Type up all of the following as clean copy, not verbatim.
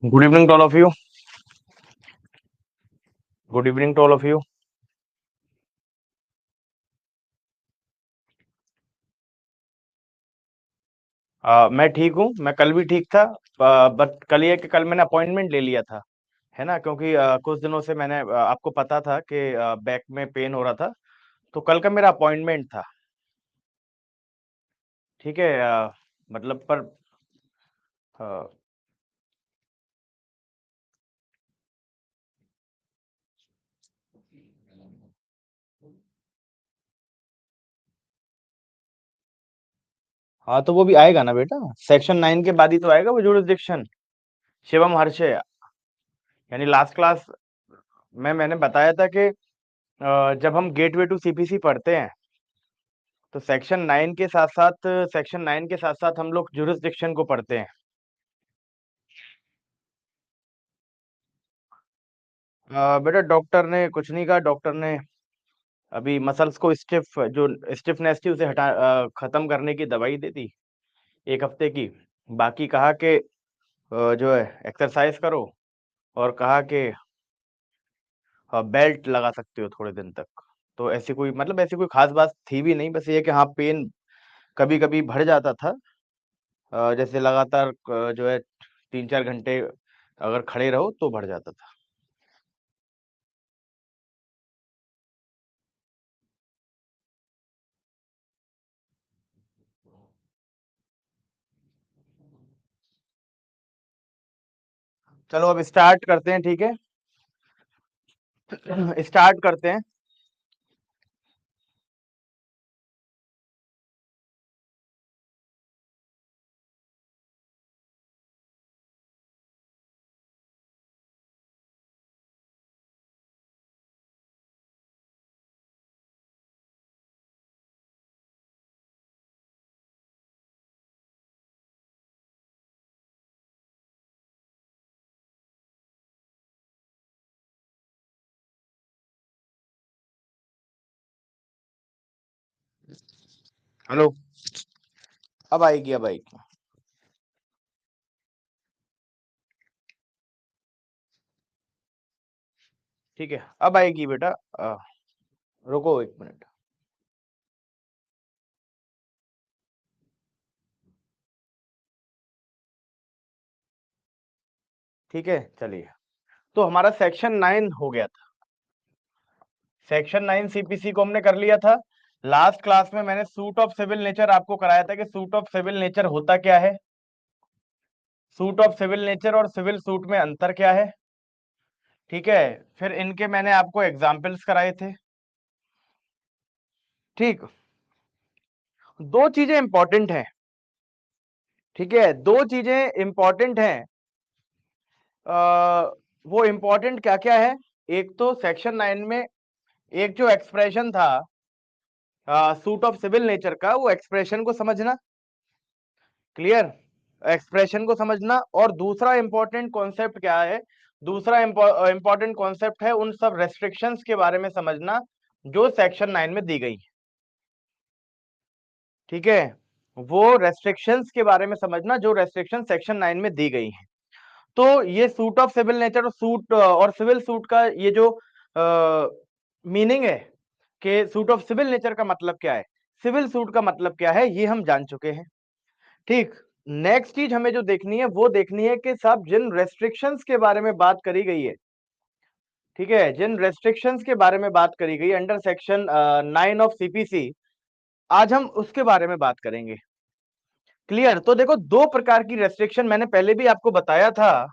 Good evening to all of you. Good evening to all of you. मैं ठीक हूँ। मैं कल भी ठीक था। बट कल ये कि कल मैंने अपॉइंटमेंट ले लिया था, है ना, क्योंकि कुछ दिनों से मैंने आपको पता था कि बैक में पेन हो रहा था। तो कल का मेरा अपॉइंटमेंट था। ठीक है। मतलब पर अ, हाँ, तो वो भी आएगा ना बेटा। सेक्शन 9 के बाद ही तो आएगा वो जुरिस्डिक्शन। शिवम हर्षय, यानी लास्ट क्लास में मैंने बताया था कि जब हम गेटवे टू सीपीसी पढ़ते हैं तो सेक्शन 9 के साथ साथ हम लोग जुरिस्डिक्शन को पढ़ते हैं। बेटा डॉक्टर ने कुछ नहीं कहा। डॉक्टर ने अभी मसल्स को जो स्टिफनेस थी उसे खत्म करने की दवाई दे दी, 1 हफ्ते की। बाकी कहा कि जो है एक्सरसाइज करो, और कहा कि बेल्ट लगा सकते हो थोड़े दिन तक। तो ऐसी कोई खास बात थी भी नहीं, बस ये कि हाँ, पेन कभी कभी बढ़ जाता था। जैसे लगातार जो है 3-4 घंटे अगर खड़े रहो तो बढ़ जाता था। चलो अब स्टार्ट करते हैं, ठीक है। स्टार्ट करते हैं। हेलो। अब आएगी, अब आएगी। ठीक है, अब आएगी बेटा। रुको 1 मिनट। ठीक है, चलिए। तो हमारा सेक्शन 9 हो गया था। सेक्शन 9 सीपीसी को हमने कर लिया था। लास्ट क्लास में मैंने सूट ऑफ सिविल नेचर आपको कराया था कि सूट ऑफ सिविल नेचर होता क्या है, सूट ऑफ सिविल नेचर और सिविल सूट में अंतर क्या है। ठीक है। फिर इनके मैंने आपको एग्जाम्पल्स कराए थे। ठीक। दो चीजें इंपॉर्टेंट हैं। ठीक है, दो चीजें इंपॉर्टेंट हैं। वो इंपॉर्टेंट क्या क्या है? एक तो सेक्शन 9 में एक जो एक्सप्रेशन था सूट ऑफ सिविल नेचर का, वो एक्सप्रेशन को समझना। क्लियर? एक्सप्रेशन को समझना। और दूसरा इंपॉर्टेंट कॉन्सेप्ट क्या है? दूसरा इंपॉर्टेंट कॉन्सेप्ट है उन सब रेस्ट्रिक्शंस के बारे में समझना जो सेक्शन 9 में दी गई। ठीक है, वो रेस्ट्रिक्शंस के बारे में समझना जो रेस्ट्रिक्शन सेक्शन 9 में दी गई है। तो ये सूट ऑफ सिविल नेचर और सूट और सिविल सूट का ये जो मीनिंग है कि सूट ऑफ सिविल नेचर का मतलब क्या है, सिविल सूट का मतलब क्या है, ये हम जान चुके हैं। ठीक। नेक्स्ट चीज हमें जो देखनी है वो देखनी है कि सब जिन रेस्ट्रिक्शंस के बारे में बात करी गई है, ठीक है, जिन रेस्ट्रिक्शंस के बारे में बात करी गई अंडर सेक्शन 9 ऑफ सीपीसी, आज हम उसके बारे में बात करेंगे। क्लियर? तो देखो, दो प्रकार की रेस्ट्रिक्शन मैंने पहले भी आपको बताया था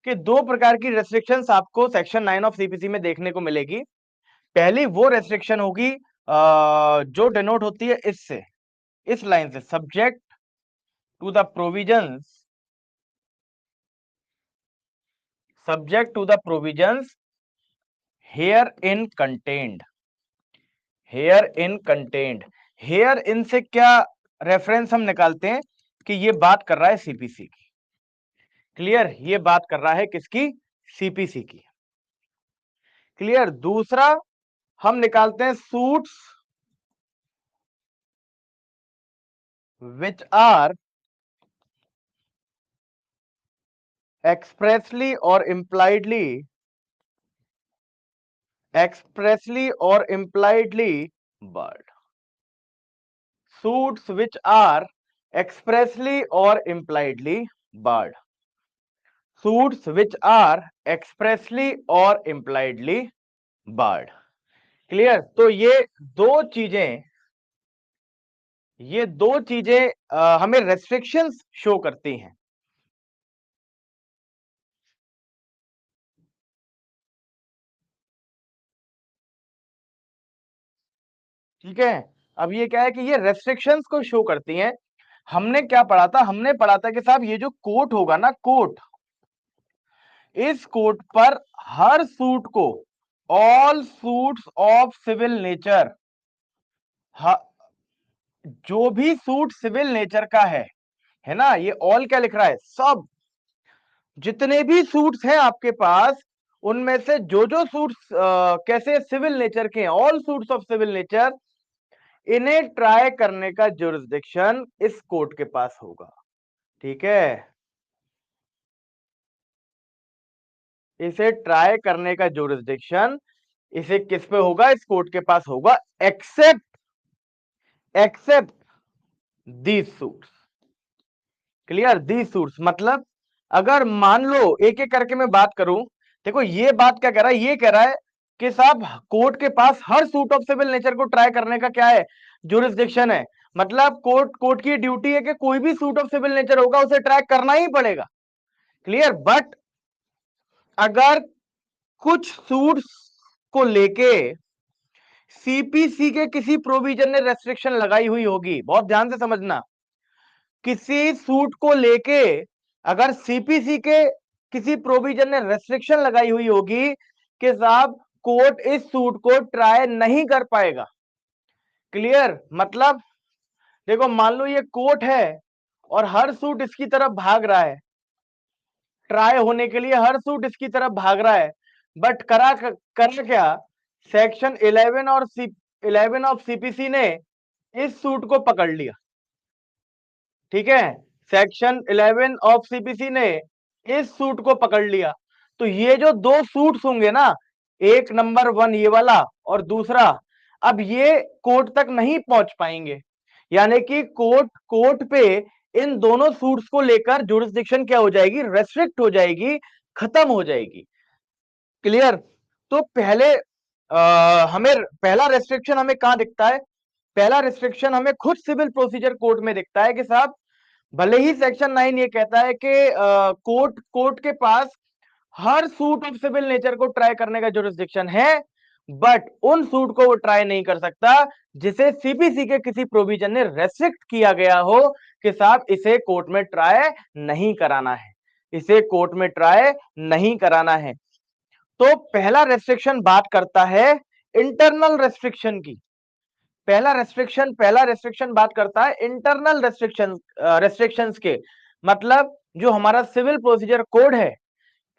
कि दो प्रकार की रेस्ट्रिक्शंस आपको सेक्शन 9 ऑफ सीपीसी में देखने को मिलेगी। पहली वो रेस्ट्रिक्शन होगी जो डिनोट होती है इससे, इस लाइन से, subject to the provisions, subject to the provisions herein contained, herein contained. Herein से क्या रेफरेंस हम निकालते हैं कि ये बात कर रहा है सीपीसी की। क्लियर? ये बात कर रहा है किसकी? सीपीसी की। क्लियर? दूसरा हम निकालते हैं suits which are expressly or impliedly barred. Suits which are expressly or impliedly barred. Suits which are expressly or impliedly barred. Clear? तो ये दो चीजें हमें रेस्ट्रिक्शंस शो करती हैं. ठीक है. अब ये क्या है कि ये रेस्ट्रिक्शंस को शो करती हैं. हमने क्या पढ़ा था? हमने पढ़ा था कि साहब ये जो कोट होगा ना, कोट, इस कोट पर हर सूट को, all suits of civil nature, जो भी सूट सिविल नेचर का है ना, ये ऑल क्या लिख रहा है? सब. जितने भी सूट्स हैं आपके पास, उनमें से जो जो सूट्स कैसे सिविल नेचर के हैं, all suits of civil nature, इन्हें ट्राई करने का जुरिस्डिक्शन इस कोर्ट के पास होगा. ठीक है. इसे ट्राई करने का जुरिस्डिक्शन इसे किस पे होगा? इस कोर्ट के पास होगा. Except these suits. Clear? These suits मतलब, अगर मान लो एक एक करके मैं बात करूं, देखो ये बात क्या कह रहा है? ये कह रहा है कि साहब कोर्ट के पास हर सूट ऑफ सिविल नेचर को ट्राई करने का क्या है? जुरिस्डिक्शन है. मतलब कोर्ट की ड्यूटी है कि कोई भी सूट ऑफ सिविल नेचर होगा उसे ट्राई करना ही पड़ेगा. क्लियर? बट अगर कुछ सूट्स को लेके सीपीसी के किसी प्रोविजन ने रेस्ट्रिक्शन लगाई हुई होगी, बहुत ध्यान से समझना, किसी सूट को लेके अगर सीपीसी के किसी प्रोविजन ने रेस्ट्रिक्शन लगाई हुई होगी कि साहब कोर्ट इस सूट को ट्राई नहीं कर पाएगा. क्लियर? मतलब देखो, मान लो ये कोर्ट है और हर सूट इसकी तरफ भाग रहा है, ट्राई होने के लिए हर सूट इसकी तरफ भाग रहा है, बट करा क्या? सेक्शन 11 ऑफ सीपीसी ने इस सूट को पकड़ लिया. ठीक है. सेक्शन 11 ऑफ सीपीसी ने इस सूट को पकड़ लिया. तो ये जो दो सूट्स होंगे ना, एक नंबर 1 ये वाला और दूसरा, अब ये कोर्ट तक नहीं पहुंच पाएंगे. यानी कि कोर्ट पे इन दोनों सूट्स को लेकर जुरिस्डिक्शन क्या हो जाएगी? रेस्ट्रिक्ट हो जाएगी, खत्म हो जाएगी. क्लियर? तो हमें पहला रेस्ट्रिक्शन हमें कहां दिखता है? पहला रेस्ट्रिक्शन हमें खुद सिविल प्रोसीजर कोड में दिखता है कि साहब भले ही सेक्शन 9 ये कहता है कि कोर्ट के पास हर सूट ऑफ सिविल नेचर को ट्राई करने का जुरिस्डिक्शन है, बट उन सूट को वो ट्राई नहीं कर सकता जिसे सीपीसी के किसी प्रोविजन ने रेस्ट्रिक्ट किया गया हो कि साहब इसे कोर्ट में ट्राई नहीं कराना है, इसे कोर्ट में ट्राई नहीं कराना है. तो पहला रेस्ट्रिक्शन बात करता है इंटरनल रेस्ट्रिक्शन की. पहला रेस्ट्रिक्शन बात करता है इंटरनल रेस्ट्रिक्शंस के. मतलब जो हमारा सिविल प्रोसीजर कोड है,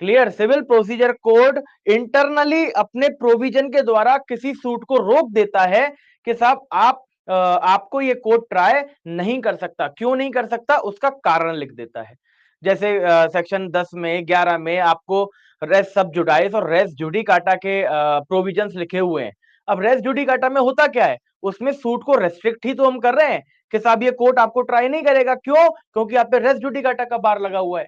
clear, civil procedure code internally अपने प्रोविजन के द्वारा किसी सूट को रोक देता है कि साहब आपको ये कोर्ट ट्राई नहीं कर सकता. क्यों नहीं कर सकता? उसका कारण लिख देता है. जैसे सेक्शन 10 में 11 में आपको रेस सब जुडाइस और रेस जुडिकाटा के प्रोविजंस लिखे हुए हैं. अब रेस जुडिकाटा में होता क्या है? उसमें सूट को रेस्ट्रिक्ट ही तो हम कर रहे हैं कि साहब ये कोर्ट आपको ट्राई नहीं करेगा. क्यों? क्योंकि आप पे रेस जुडिकाटा का बार लगा हुआ है.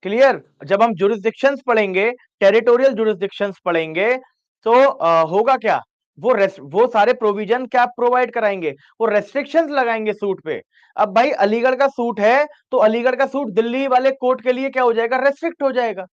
क्लियर? जब हम जुरिस्डिक्शंस पढ़ेंगे, टेरिटोरियल जुरिस्डिक्शंस पढ़ेंगे, तो होगा क्या? वो सारे प्रोविजन क्या प्रोवाइड कराएंगे? वो रेस्ट्रिक्शंस लगाएंगे सूट पे. अब भाई अलीगढ़ का सूट है तो अलीगढ़ का सूट दिल्ली वाले कोर्ट के लिए क्या हो जाएगा? रेस्ट्रिक्ट हो जाएगा.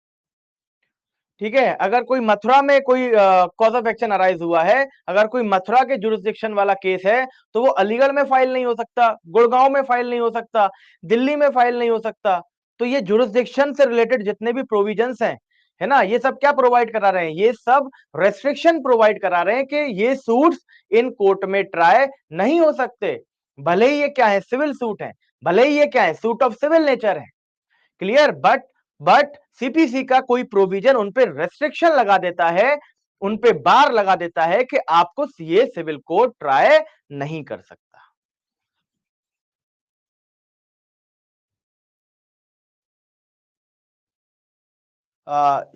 ठीक है. अगर कोई मथुरा में कोई कॉज ऑफ एक्शन अराइज हुआ है, अगर कोई मथुरा के जुरिस्डिक्शन वाला केस है, तो वो अलीगढ़ में फाइल नहीं हो सकता, गुड़गांव में फाइल नहीं हो सकता, दिल्ली में फाइल नहीं हो सकता. तो ये जुरिस्डिक्शन से रिलेटेड जितने भी प्रोविजंस हैं, है ना, ये सब क्या प्रोवाइड करा रहे हैं? ये सब रेस्ट्रिक्शन प्रोवाइड करा रहे हैं कि ये सूट्स इन कोर्ट में ट्राई नहीं हो सकते. भले ही ये क्या है? सिविल सूट है. भले ही ये क्या है? सूट ऑफ सिविल नेचर है. क्लियर? बट सीपीसी का कोई प्रोविजन उन पे रेस्ट्रिक्शन लगा देता है, उन पे बार लगा देता है कि आपको ये सिविल कोड ट्राई नहीं कर सकता.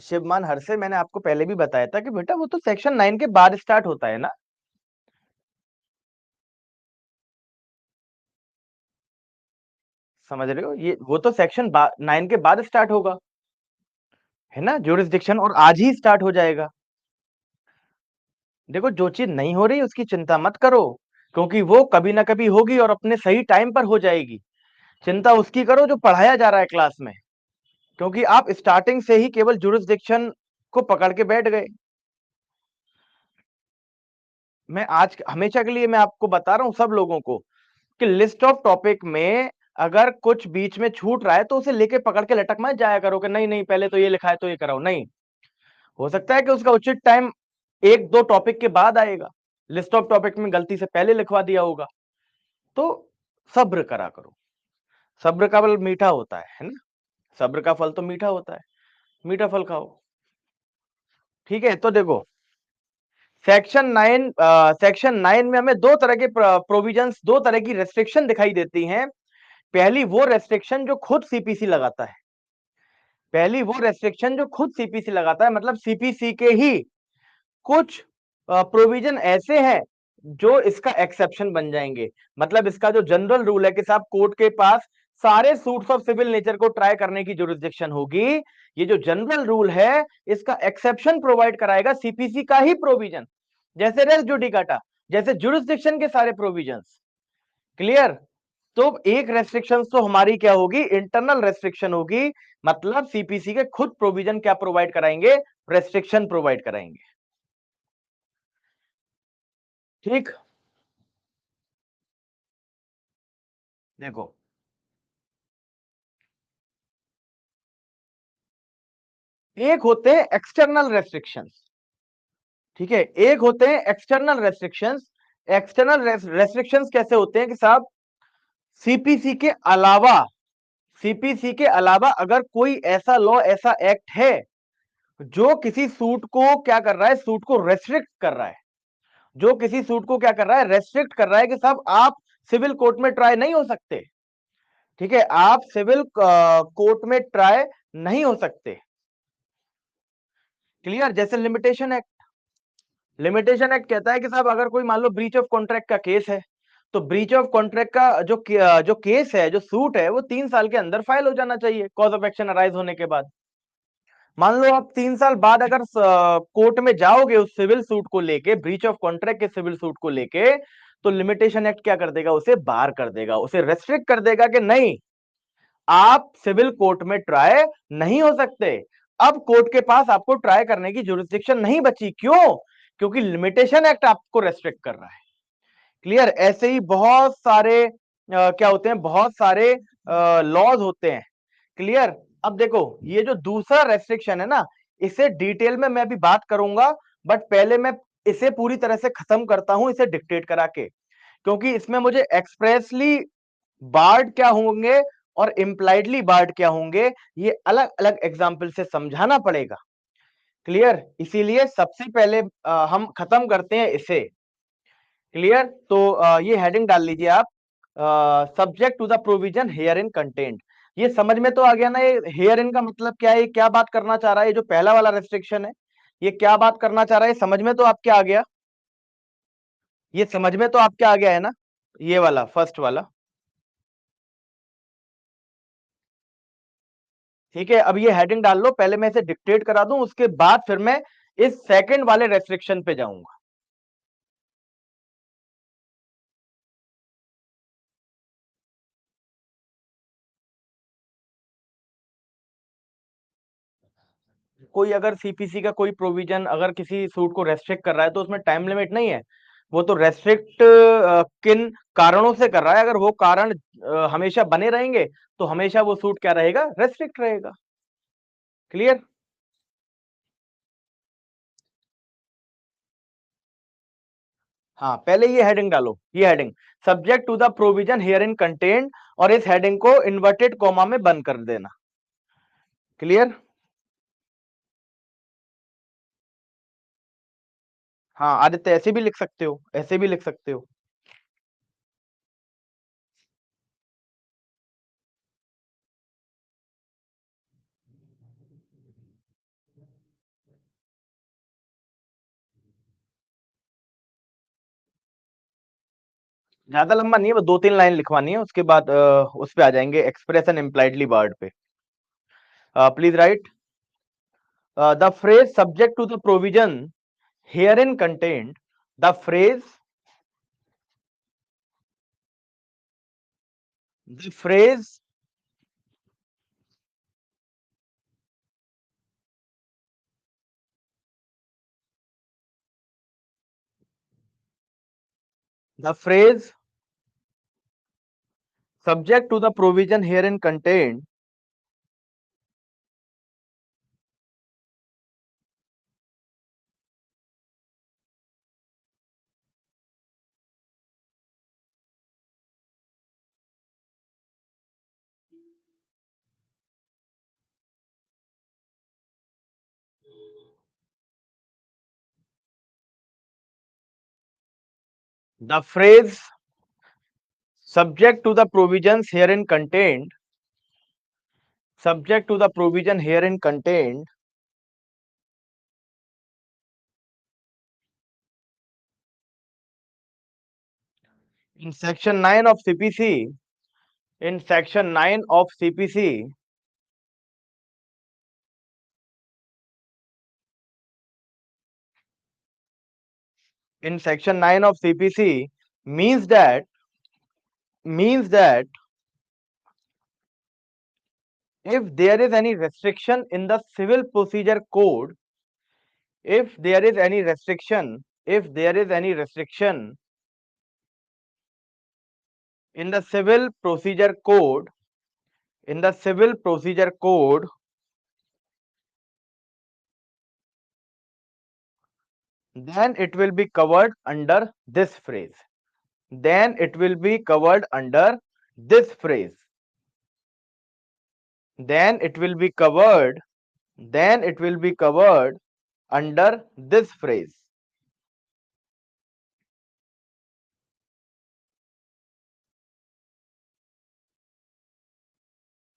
शिवमान हरसे, मैंने आपको पहले भी बताया था कि बेटा वो तो सेक्शन 9 के बाद स्टार्ट होता है ना। समझ रहे हो, ये वो तो सेक्शन 9 के बाद स्टार्ट होगा, है ना, ज्यूरिसडिक्शन, और आज ही स्टार्ट हो जाएगा। देखो, जो चीज नहीं हो रही उसकी चिंता मत करो, क्योंकि वो कभी ना कभी होगी और अपने सही टाइम पर हो जाएगी। चिंता उसकी करो जो पढ़ाया जा रहा है क्लास में, क्योंकि आप स्टार्टिंग से ही केवल जुरिसडिक्शन को पकड़ के बैठ गए। मैं आज हमेशा के लिए मैं आपको बता रहा हूं सब लोगों को कि लिस्ट ऑफ टॉपिक में अगर कुछ बीच में छूट रहा है तो उसे लेके पकड़ के लटक मत जाया करो कि नहीं नहीं पहले तो ये लिखा है तो ये कराओ, नहीं। हो सकता है कि उसका उचित टाइम एक दो टॉपिक के बाद आएगा, लिस्ट ऑफ टॉपिक में गलती से पहले लिखवा दिया होगा। तो सब्र करा करो, सब्र का फल मीठा होता है ना, सब्र का फल तो मीठा होता है, मीठा फल खाओ। ठीक है, तो देखो, सेक्शन 9 में हमें दो तरह के प्रोविजंस, दो तरह की रेस्ट्रिक्शन दिखाई देती हैं। पहली वो रेस्ट्रिक्शन जो खुद सीपीसी लगाता है, पहली वो रेस्ट्रिक्शन जो खुद सीपीसी लगाता है, मतलब सीपीसी के ही कुछ प्रोविजन ऐसे हैं जो इसका एक्सेप्शन बन जाएंगे। मतलब इसका जो जनरल रूल है कि साहब कोर्ट के पास सारे सूट्स ऑफ सिविल नेचर को ट्राई करने की जुरिसडिक्शन होगी, ये जो जनरल रूल है इसका एक्सेप्शन प्रोवाइड कराएगा सीपीसी का ही प्रोविजन, जैसे रेस जुडिकाटा, जैसे जुरिसडिक्शन के सारे प्रोविजंस। क्लियर? तो एक रेस्ट्रिक्शन तो हमारी क्या होगी, इंटरनल रेस्ट्रिक्शन होगी, मतलब सीपीसी के खुद प्रोविजन क्या प्रोवाइड कराएंगे, रेस्ट्रिक्शन प्रोवाइड कराएंगे। ठीक, देखो, एक होते हैं एक्सटर्नल रेस्ट्रिक्शंस, ठीक है, एक होते हैं एक्सटर्नल रेस्ट्रिक्शंस। एक्सटर्नल रेस्ट्रिक्शंस कैसे होते हैं कि साहब सीपीसी के अलावा, सीपीसी के अलावा अगर कोई ऐसा लॉ, ऐसा एक्ट है जो किसी सूट को क्या कर रहा है, सूट को रेस्ट्रिक्ट कर रहा है, जो किसी सूट को क्या कर रहा है, रेस्ट्रिक्ट कर रहा है कि साहब आप सिविल कोर्ट में ट्राई नहीं हो सकते, ठीक है, आप सिविल कोर्ट में ट्राई नहीं हो सकते। क्लियर? जैसे लिमिटेशन एक्ट, लिमिटेशन एक्ट कहता है कि साहब अगर कोई मान लो ब्रीच ऑफ कॉन्ट्रैक्ट का केस है, तो ब्रीच ऑफ कॉन्ट्रैक्ट का जो केस है, जो सूट है, वो 3 साल के अंदर फाइल हो जाना चाहिए कॉज ऑफ एक्शन अराइज होने के बाद। मान लो आप 3 साल बाद अगर कोर्ट में जाओगे उस सिविल सूट को लेके, ब्रीच ऑफ कॉन्ट्रैक्ट के सिविल सूट को लेके, तो लिमिटेशन एक्ट क्या कर देगा, उसे बार कर देगा, उसे रेस्ट्रिक्ट कर देगा कि नहीं, आप सिविल कोर्ट में ट्राई नहीं हो सकते। अब कोर्ट के पास आपको ट्राई करने की जुरिसडिक्शन नहीं बची, क्यों? क्योंकि लिमिटेशन एक्ट आपको रेस्ट्रिक्ट कर रहा है। क्लियर? ऐसे ही बहुत सारे क्या होते हैं, बहुत सारे लॉज होते हैं। क्लियर? अब देखो, ये जो दूसरा रेस्ट्रिक्शन है ना, इसे डिटेल में मैं अभी बात करूंगा, बट पहले मैं इसे पूरी तरह से खत्म करता हूं, इसे डिक्टेट करा के, क्योंकि इसमें मुझे एक्सप्रेसली बार्ड क्या होंगे और इंप्लाइडली बार्ड क्या होंगे, ये अलग अलग एग्जाम्पल से समझाना पड़ेगा। क्लियर? इसीलिए सबसे पहले हम खत्म करते हैं इसे। क्लियर? तो ये हेडिंग डाल लीजिए आप, subject to the provision herein content. ये समझ में तो आ गया ना, ये हेयर इन का मतलब क्या है, ये क्या बात करना चाह रहा है, ये जो पहला वाला रेस्ट्रिक्शन है ये क्या बात करना चाह रहा है, समझ में तो आपके आ गया, ये समझ में तो आपके आ गया है ना, ये वाला फर्स्ट वाला। ठीक है, अब ये हेडिंग डाल लो, पहले मैं इसे डिक्टेट करा दूं, उसके बाद फिर मैं इस सेकंड वाले रेस्ट्रिक्शन पे जाऊंगा। कोई अगर सीपीसी का कोई प्रोविजन अगर किसी सूट को रेस्ट्रिक्ट कर रहा है तो उसमें टाइम लिमिट नहीं है, वो तो रेस्ट्रिक्ट किन कारणों से कर रहा है, अगर वो कारण हमेशा बने रहेंगे तो हमेशा वो सूट क्या रहेगा, रेस्ट्रिक्ट रहेगा। क्लियर? हाँ, पहले ये हेडिंग डालो, ये heading, subject to the provision herein content, और इस हेडिंग को इन्वर्टेड कॉमा में बंद कर देना। क्लियर? हाँ आदित्य, ऐसे भी लिख सकते हो, ऐसे भी लिख सकते हो। ज्यादा लंबा नहीं है, वो 2-3 लाइन लिखवानी है, उसके बाद उस पे आ जाएंगे एक्सप्रेशन इम्प्लाइडली वर्ड पे। Please write the phrase subject to the provision herein contained, the phrase the phrase subject to the provision herein contained the phrase subject to the provisions herein contained subject to the provision herein contained in section 9 of CPC in section 9 of CPC in section 9 of CPC means that if there is any restriction in the civil procedure code if there is any restriction in the civil procedure code then it will be covered under this phrase then it will be covered under this phrase then it will be covered under this phrase.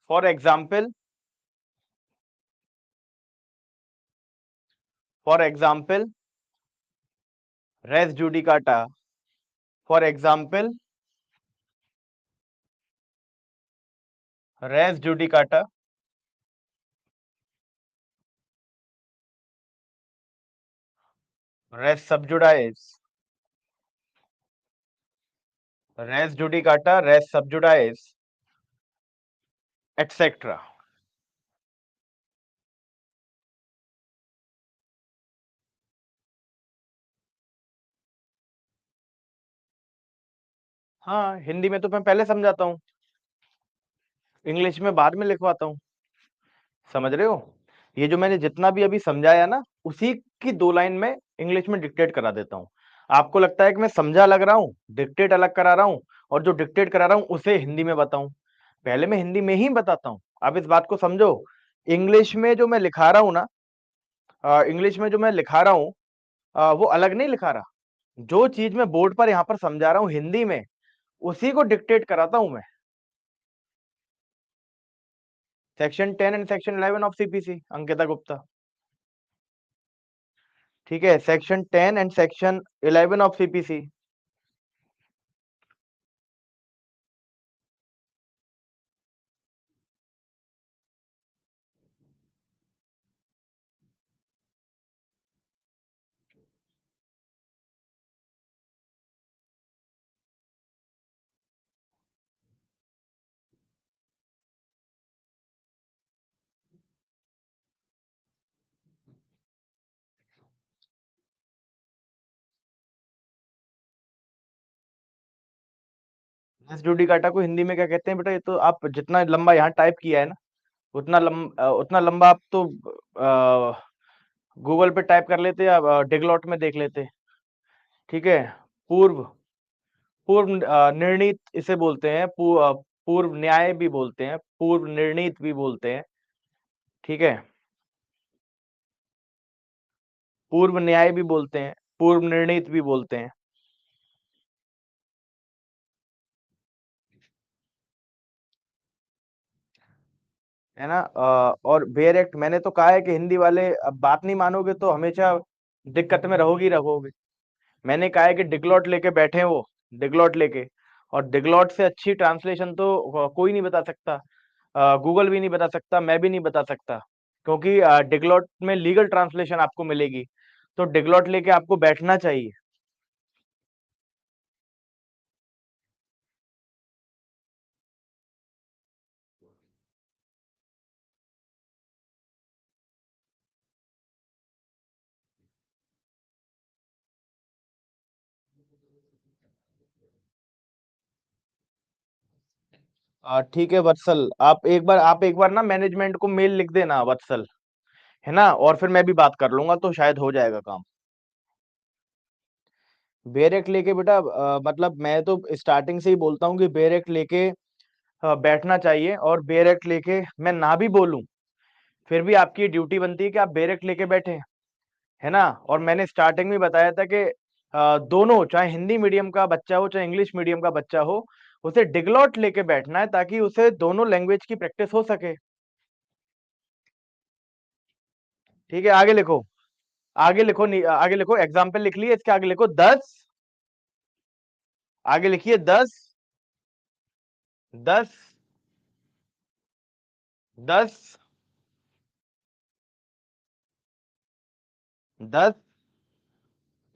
For example, res judicata. For example, res judicata. Res sub judice. Res judicata, res sub judice, etc. हाँ, हिंदी में तो मैं पहले समझाता हूँ, English में बाद में लिखवाता हूँ। समझ रहे हो? ये जो मैंने जितना भी अभी समझाया ना, उसी की 2 लाइन में इंग्लिश में डिक्टेट करा देता हूँ। आपको लगता है कि मैं समझा लग रहा हूँ, डिक्टेट अलग करा रहा हूँ और जो डिक्टेट करा रहा हूँ उसे हिंदी में बताऊँ। पहले मैं हिंदी में ही बताता हूँ। आप इस बात को समझो, इंग्लिश में जो मैं लिखा रहा हूँ ना इंग्लिश में जो मैं लिखा रहा हूँ वो अलग नहीं लिखा रहा। जो चीज़ मैं बोर्ड पर यहाँ पर समझा रहा हूँ हिंदी में, उसी को डिक्टेट कराता हूँ मैं। Section 10 and section 11 of CPC, Ankita Gupta. ठीक है, section 10 and section 11 of CPC. Res judicata को हिंदी में क्या कहते हैं बेटा? ये तो आप जितना लंबा यहाँ टाइप किया है ना, उतना लंबा आप तो गूगल पे टाइप कर लेते या डिगलॉट में देख लेते। ठीक है, पूर्व पूर्व निर्णीत इसे बोलते हैं, पूर्व न्याय भी बोलते हैं, पूर्व निर्णीत भी बोलते हैं। ठीक है, पूर्व न्याय भी बोलते हैं, पूर्व निर्णीत भी बोलते हैं। है ना? और बेयर एक्ट मैंने तो कहा है कि हिंदी वाले अब बात नहीं मानोगे तो हमेशा दिक्कत में रहोगे ही रहोगे। मैंने कहा है कि डिगलॉट लेके बैठे हैं वो, डिगलॉट लेके। और डिगलॉट से अच्छी ट्रांसलेशन तो कोई नहीं बता सकता, गूगल भी नहीं बता सकता, मैं भी नहीं बता सकता, क्योंकि डिगलॉट में लीगल ट्रांसलेशन आपको मिलेगी। तो डिगलॉट लेके आपको बैठना चाहिए। ठीक है वत्सल, आप एक बार ना मैनेजमेंट को मेल लिख देना वत्सल, है ना, और फिर मैं भी बात कर लूंगा तो शायद हो जाएगा काम। बेरेक लेके बेटा मतलब मैं तो स्टार्टिंग से ही बोलता हूँ कि बेरेक लेके बैठना चाहिए, और बेरेक लेके मैं ना भी बोलूं फिर भी आपकी ड्यूटी बनती है कि आप बेरेक लेके बैठे, है ना। और मैंने स्टार्टिंग में बताया था कि दोनों, चाहे हिंदी मीडियम का बच्चा हो चाहे इंग्लिश मीडियम का बच्चा हो, उसे डिगलॉट लेके बैठना है ताकि उसे दोनों लैंग्वेज की प्रैक्टिस हो सके। ठीक है, आगे लिखो। आगे लिखो, आगे लिखो, एग्जाम्पल लिख लिए, इसके आगे लिखो 10, आगे लिखिए 10, 10, 10, 10,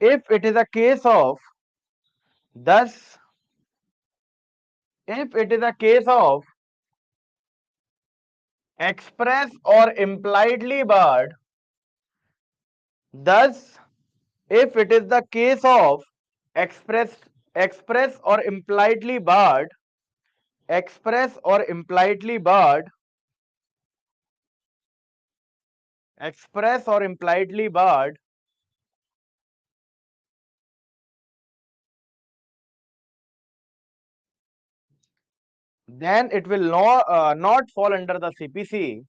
if it is a case of 10, if it is a case of express or impliedly barred, 10, if it is the case of express express or impliedly barred, express or impliedly barred, express or impliedly barred, then it will not fall under the CPC,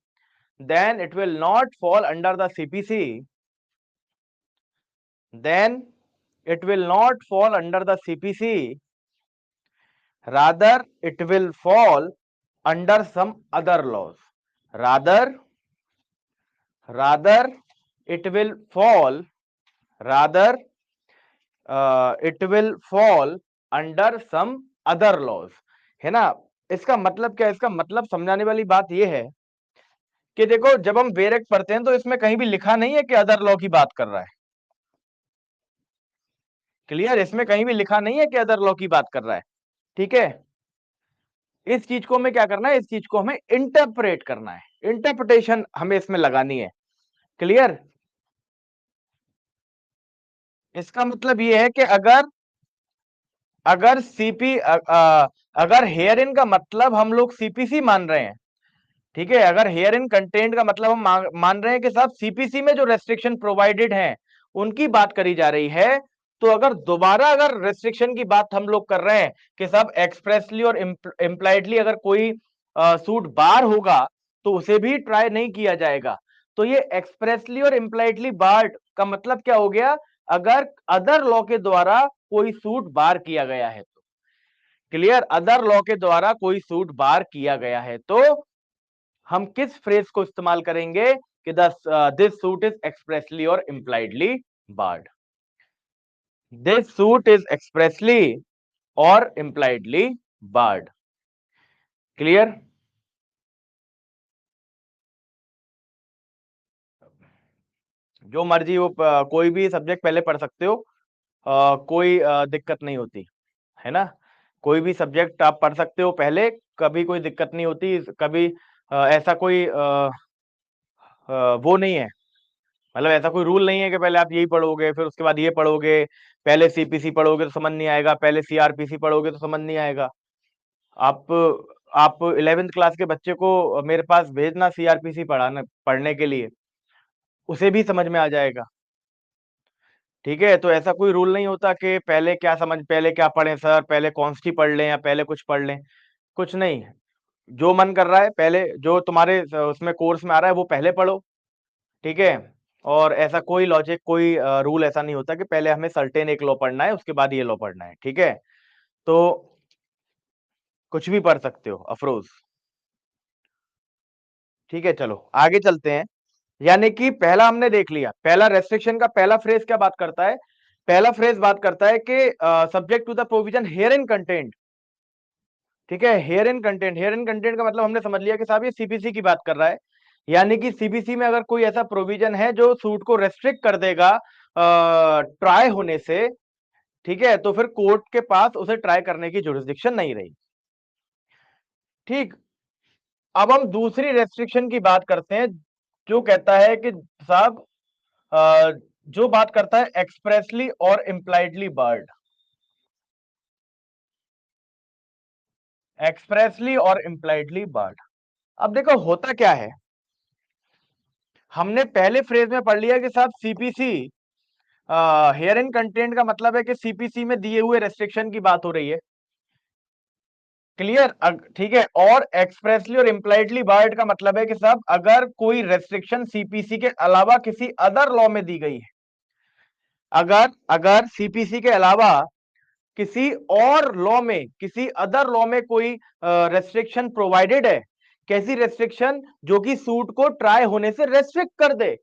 then it will not fall under the CPC, then it will not fall under the CPC, rather it will fall under some other laws, rather rather it will fall, rather it will fall under some other laws, है ना। इसका मतलब क्या है, इसका मतलब समझाने वाली बात यह है कि देखो, जब हम बेरेक पढ़ते हैं तो इसमें कहीं भी लिखा नहीं है कि अदर लॉ की बात कर रहा है। क्लियर, इसमें कहीं भी लिखा नहीं है कि अदर लॉ की बात कर रहा है। ठीक है, इस चीज को हमें क्या करना है, इस चीज को हमें इंटरप्रेट करना है, इंटरप्रिटेशन हमें इसमें लगानी है। क्लियर, इसका मतलब ये है कि अगर अगर सीपी अगर हेयर इन का मतलब हम लोग सीपीसी मान रहे हैं, ठीक है, अगर हेयर इन कंटेंट का मतलब हम मान रहे हैं कि साहब सीपीसी में जो रेस्ट्रिक्शन प्रोवाइडेड हैं उनकी बात करी जा रही है, तो अगर दोबारा अगर रेस्ट्रिक्शन की बात हम लोग कर रहे हैं कि साहब एक्सप्रेसली और इम्प्लाइडली अगर कोई सूट बार होगा तो उसे भी ट्राई नहीं किया जाएगा। तो ये एक्सप्रेसली और इम्प्लाइडली बार्ड का मतलब क्या हो गया, अगर अदर लॉ के द्वारा कोई सूट बार किया गया है तो। क्लियर, अदर लॉ के द्वारा कोई सूट बार किया गया है तो हम किस फ्रेज को इस्तेमाल करेंगे कि दिस सूट इज एक्सप्रेसली और impliedly barred, this suit is expressly और इम्प्लाइडली बार्ड। क्लियर, जो मर्जी वो कोई भी सब्जेक्ट पहले पढ़ सकते हो, कोई दिक्कत नहीं होती, है ना। कोई भी सब्जेक्ट आप पढ़ सकते हो पहले, कभी कोई दिक्कत नहीं होती, कभी ऐसा कोई वो नहीं है, मतलब ऐसा कोई रूल नहीं है कि पहले आप यही पढ़ोगे फिर उसके बाद ये पढ़ोगे, पहले सीपीसी पढ़ोगे तो समझ नहीं आएगा, पहले सीआरपीसी पढ़ोगे तो समझ नहीं आएगा। आप आप 11th क्लास के बच्चे को मेरे पास भेजना सीआरपीसी पढ़ने के लिए, उसे भी समझ में आ जाएगा। ठीक है, तो ऐसा कोई रूल नहीं होता कि पहले क्या पढ़ें सर, पहले कॉन्स्टी पढ़ लें या पहले कुछ पढ़ लें, कुछ नहीं। जो मन कर रहा है पहले, जो तुम्हारे उसमें कोर्स में आ रहा है वो पहले पढ़ो। ठीक है, और ऐसा कोई लॉजिक, कोई रूल ऐसा नहीं होता कि पहले हमें सर्टेन एक लॉ पढ़ना है उसके बाद ये लॉ पढ़ना है। ठीक है, तो कुछ भी पढ़ सकते हो अफरोज। ठीक है, चलो आगे चलते हैं। यानी कि पहला हमने देख लिया, पहला रेस्ट्रिक्शन का पहला फ्रेज क्या बात करता है पहला फ्रेज बात करता है कि subject to the provision herein content, ठीक है। Herein content, herein content का मतलब हमने समझ लिया कि साहब ये सीपीसी की बात कर रहा है, यानी कि सीपीसी में अगर कोई ऐसा प्रोविजन है जो सूट को रेस्ट्रिक्ट कर देगा ट्राई होने से, ठीक है, तो फिर कोर्ट के पास उसे ट्राई करने की जुरिस्डिक्शन नहीं रही। ठीक, अब हम दूसरी रेस्ट्रिक्शन की बात करते हैं, जो कहता है कि साहब जो बात करता है एक्सप्रेसली और इम्प्लाइडली बार्ड, एक्सप्रेसली और इम्प्लाइडली बार्ड। अब देखो होता क्या है, हमने पहले फ्रेज में पढ़ लिया कि साहब सीपीसी हेयर इन कंटेंट का मतलब है कि सीपीसी में दिए हुए रेस्ट्रिक्शन की बात हो रही है, क्लियर। ठीक है, और एक्सप्रेसली और इम्प्लाइडली बार्ड का मतलब है कि साहब अगर कोई रेस्ट्रिक्शन सीपीसी के अलावा किसी अदर लॉ में दी गई है, अगर अगर सीपीसी के अलावा किसी और लॉ में, किसी अदर लॉ में कोई रेस्ट्रिक्शन प्रोवाइडेड है, कैसी रेस्ट्रिक्शन, जो कि सूट को ट्राई होने से रेस्ट्रिक्ट कर दे,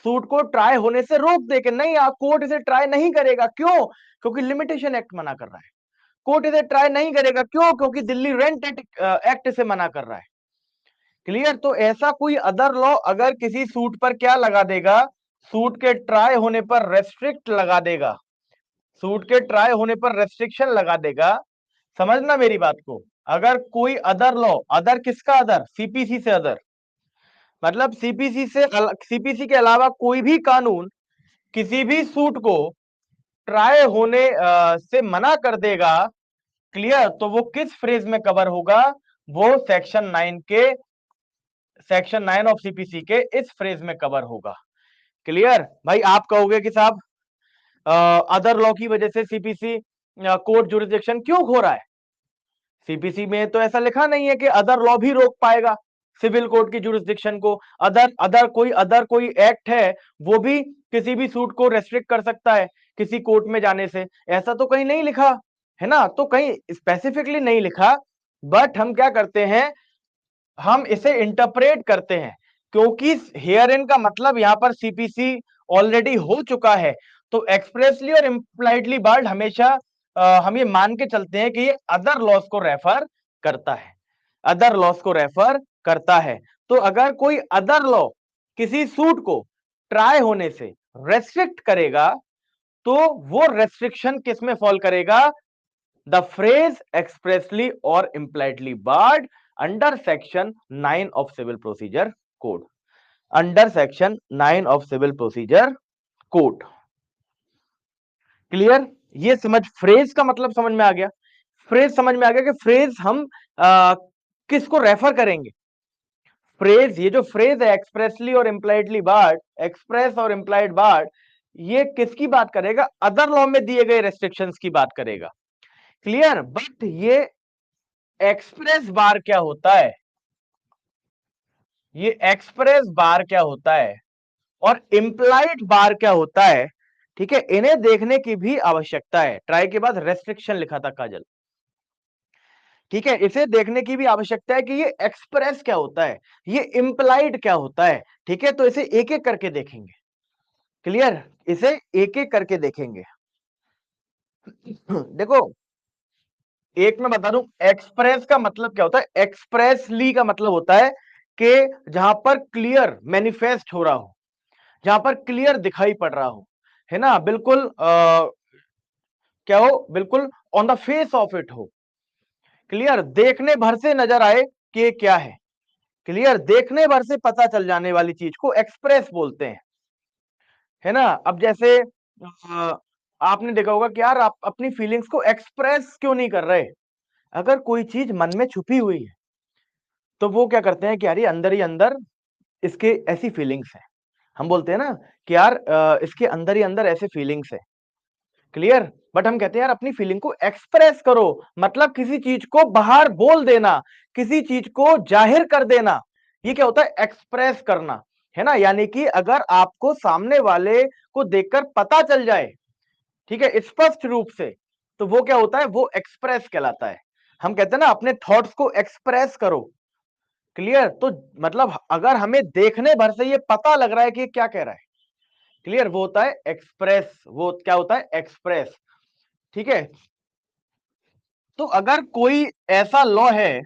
सूट को ट्राई होने से रोक दे कि नहीं आप कोर्ट इसे ट्राई नहीं करेगा, क्यों, क्योंकि लिमिटेशन एक्ट मना कर रहा है। कोर्ट इसे ट्राई नहीं करेगा, क्यों, क्योंकि दिल्ली रेंट एक्ट इसे मना कर रहा है, क्लियर। तो ऐसा कोई अदर लॉ अगर किसी सूट पर क्या लगा देगा, सूट के ट्राई होने पर रेस्ट्रिक्ट लगा देगा, सूट के ट्राई होने पर रेस्ट्रिक्शन लगा देगा, समझना मेरी बात को। अगर कोई अदर लॉ, अदर किसका अदर, सीपीसी से अदर, मतलब सीपीसी के अलावा कोई भी कानून किसी भी सूट को ट्राई होने से मना कर देगा, क्लियर, तो वो किस फ्रेज में कवर होगा, वो सेक्शन 9 ऑफ सीपीसी के इस फ्रेज में कवर होगा, क्लियर। भाई आप कहोगे कि साहब अदर लॉ की वजह से सीपीसी कोर्ट जुरिस्डिक्शन क्यों खो रहा है, सीपीसी में तो ऐसा लिखा नहीं है कि अदर लॉ भी रोक पाएगा सिविल कोर्ट की जुरिस्डिक्शन को, अदर कोई एक्ट है वो भी किसी भी सूट को रेस्ट्रिक्ट कर सकता है किसी कोर्ट में जाने से, ऐसा तो कहीं नहीं लिखा है ना, तो कहीं स्पेसिफिकली नहीं लिखा। बट हम क्या करते हैं, हम इसे इंटरप्रेट करते हैं, क्योंकि हेयर इन का मतलब यहां पर सीपीसी ऑलरेडी हो चुका है, तो एक्सप्रेसली और इंप्लाइडली बार्ड हमेशा हम ये मान के चलते हैं कि ये अदर लॉस को रेफर करता है, अदर लॉस को रेफर करता है। तो अगर कोई अदर लॉ किसी सूट को ट्राई होने से रेस्ट्रिक्ट करेगा, तो वो रेस्ट्रिक्शन किस में फॉल करेगा, द फ्रेज एक्सप्रेसली और impliedly barred under section 9 of civil procedure code, under section 9 of civil procedure code, clear. ये समझ, फ्रेज का मतलब समझ में आ गया, फ्रेज समझ में आ गया कि फ्रेज हम किसको रेफर करेंगे, फ्रेज, ये जो फ्रेज है एक्सप्रेसली और इंप्लाइडली बार्ड, एक्सप्रेस और इंप्लाइड बार्ड, ये किसकी बात करेगा, अदर लॉ में दिए गए रेस्ट्रिक्शंस की बात करेगा, क्लियर। बट ये एक्सप्रेस बार क्या होता है, ये एक्सप्रेस बार क्या होता है और इंप्लाइड बार क्या होता है, ठीक है, इन्हें देखने की भी आवश्यकता है। ट्राई के बाद रेस्ट्रिक्शन लिखा था काजल, ठीक है, इसे देखने की भी आवश्यकता है कि ये एक्सप्रेस क्या होता है, ये इंप्लाइड क्या होता है, ठीक है, तो इसे एक एक करके देखेंगे, क्लियर, इसे एक एक करके देखेंगे। देखो, एक मैं बता दूं एक्सप्रेस का मतलब क्या होता है, एक्सप्रेसली का मतलब होता है कि जहां पर क्लियर मैनिफेस्ट हो रहा हो, जहां पर क्लियर दिखाई पड़ रहा हो, है ना, बिल्कुल क्या हो, बिल्कुल on the face of it हो, क्लियर, देखने भर से नजर आए कि ये क्या है, क्लियर, देखने भर से पता चल जाने वाली चीज को एक्सप्रेस बोलते हैं, है ना। अब जैसे आपने देखा होगा कि यार आप अपनी फीलिंग्स को एक्सप्रेस क्यों नहीं कर रहे, अगर कोई चीज मन में छुपी हुई है तो वो क्या करते हैं कि यार ये अंदर ही अंदर इसके ऐसी फीलिंग्स है, हम बोलते हैं ना कि यार इसके अंदर ही अंदर ऐसे फीलिंग्स है, क्लियर। बट हम कहते हैं यार अपनी फीलिंग को एक्सप्रेस करो, मतलब किसी चीज को बाहर बोल देना, किसी चीज को जाहिर कर देना, ये क्या होता है, एक्सप्रेस करना, है ना। यानी कि अगर आपको सामने वाले को देखकर पता चल जाए, ठीक है, स्पष्ट रूप से, तो वो क्या होता है, वो एक्सप्रेस कहलाता है। हम कहते हैं ना अपने थॉट्स को एक्सप्रेस करो, क्लियर। तो मतलब अगर हमें देखने भर से ये पता लग रहा है कि ये क्या कह रहा है, क्लियर, वो होता है एक्सप्रेस, वो क्या होता है एक्सप्रेस। ठीक है, तो अगर कोई ऐसा लॉ है,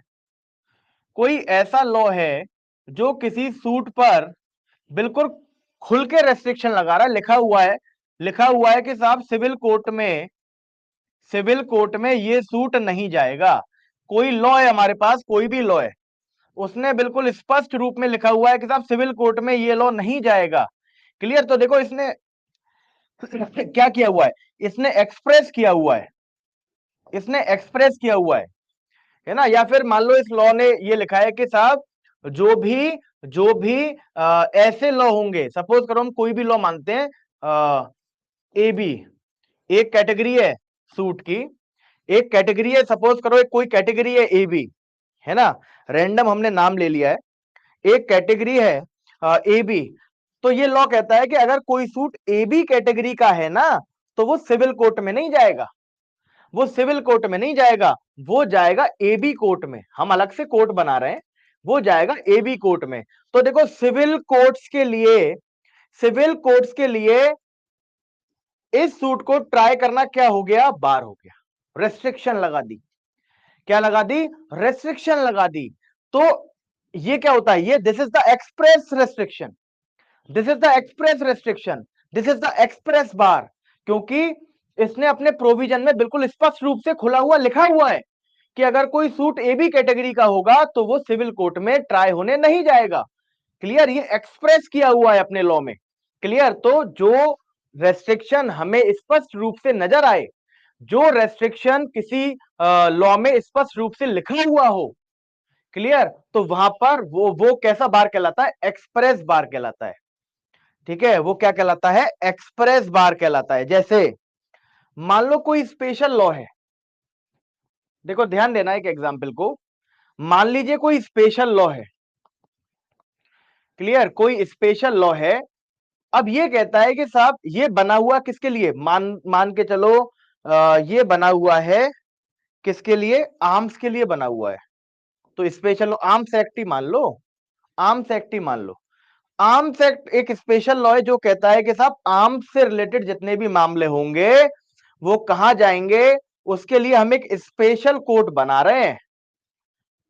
कोई ऐसा लॉ है जो किसी सूट पर बिल्कुल खुल के रेस्ट्रिक्शन लगा रहा है, लिखा हुआ है कि साहब सिविल कोर्ट में ये सूट नहीं जाएगा। कोई लॉ है हमारे पास, कोई भी लॉ है, उसने बिल्कुल स्पष्ट रूप में लिखा हुआ है कि साहब सिविल कोर्ट में ये लॉ नहीं जाएगा। क्लियर, तो देखो इसने क्या किया हुआ है, इसने एक्सप्रेस किया हुआ है, इसने एक्सप्रेस किया हुआ है ना। या फिर मान लो इस लॉ ने ये लिखा है कि साहब जो भी ऐसे लॉ होंगे, सपोज करो हम कोई भी लॉ मानते हैं, ए बी एक कैटेगरी है सूट की, एक कैटेगरी है, सपोज करो एक कोई कैटेगरी है ए बी, है ना, रैंडम हमने नाम ले लिया है, एक कैटेगरी है ए बी। तो ये लॉ कहता है कि अगर कोई सूट ए बी कैटेगरी का है ना, तो वो सिविल कोर्ट में नहीं जाएगा, वो सिविल कोर्ट में नहीं जाएगा, वो जाएगा ए बी कोर्ट में। हम अलग से कोर्ट बना रहे हैं, वो जाएगा ए बी कोर्ट में। तो देखो सिविल कोर्ट्स के लिए इस सूट को ट्राई करना क्या हो गया, बार हो गया, रेस्ट्रिक्शन लगा दी। क्या लगा दी, रेस्ट्रिक्शन लगा दी। तो ये क्या होता है, ये this is the express restriction, this is the express restriction, this is the express bar. क्योंकि इसने अपने प्रोविजन में बिल्कुल स्पष्ट रूप से खुला हुआ लिखा हुआ है कि अगर कोई सूट ए बी कैटेगरी का होगा तो वो सिविल कोर्ट में ट्राई होने नहीं जाएगा। क्लियर, ये एक्सप्रेस किया हुआ है अपने लॉ में। क्लियर, तो जो रेस्ट्रिक्शन हमें स्पष्ट रूप से नजर आए, जो रेस्ट्रिक्शन किसी लॉ में स्पष्ट रूप से लिखा हुआ हो, क्लियर, तो वहां पर वो कैसा बार कहलाता है, एक्सप्रेस बार कहलाता है। ठीक है, वो क्या कहलाता है, एक्सप्रेस बार कहलाता है। जैसे मान लो कोई स्पेशल लॉ है, देखो ध्यान देना एक एग्जांपल को, मान लीजिए कोई स्पेशल लॉ है, क्लियर, कोई स्पेशल लॉ है। अब ये कहता है कि साहब ये बना हुआ किसके लिए, मान मान के चलो ये बना हुआ है किसके लिए, आर्म्स के लिए बना हुआ है। तो स्पेशल लॉ आर्म्स एक्ट ही मान लो, आर्म्स एक्ट ही मान लो। आर्म्स एक्ट एक स्पेशल लॉ है जो कहता है कि साहब आर्म्स से रिलेटेड जितने भी मामले होंगे वो कहां जाएंगे, उसके लिए हम एक स्पेशल कोर्ट बना रहे हैं,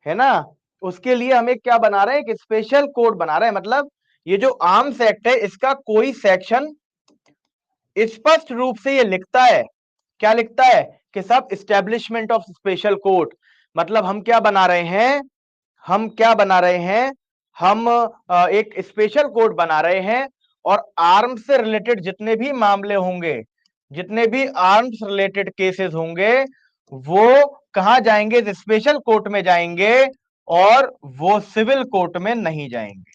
है ना। उसके लिए हम एक क्या बना रहे हैं, एक स्पेशल कोर्ट बना रहे हैं। मतलब ये जो आर्म्स एक्ट है इसका कोई सेक्शन स्पष्ट रूप से ये लिखता है, क्या लिखता है कि सब इस्टेब्लिशमेंट ऑफ स्पेशल कोर्ट। मतलब हम क्या बना रहे हैं, हम क्या बना रहे हैं, हम एक स्पेशल कोर्ट बना रहे हैं, और आर्म्स से रिलेटेड जितने भी मामले होंगे, जितने भी आर्म्स रिलेटेड केसेस होंगे वो कहां जाएंगे, इस स्पेशल कोर्ट में जाएंगे, और वो सिविल कोर्ट में नहीं जाएंगे,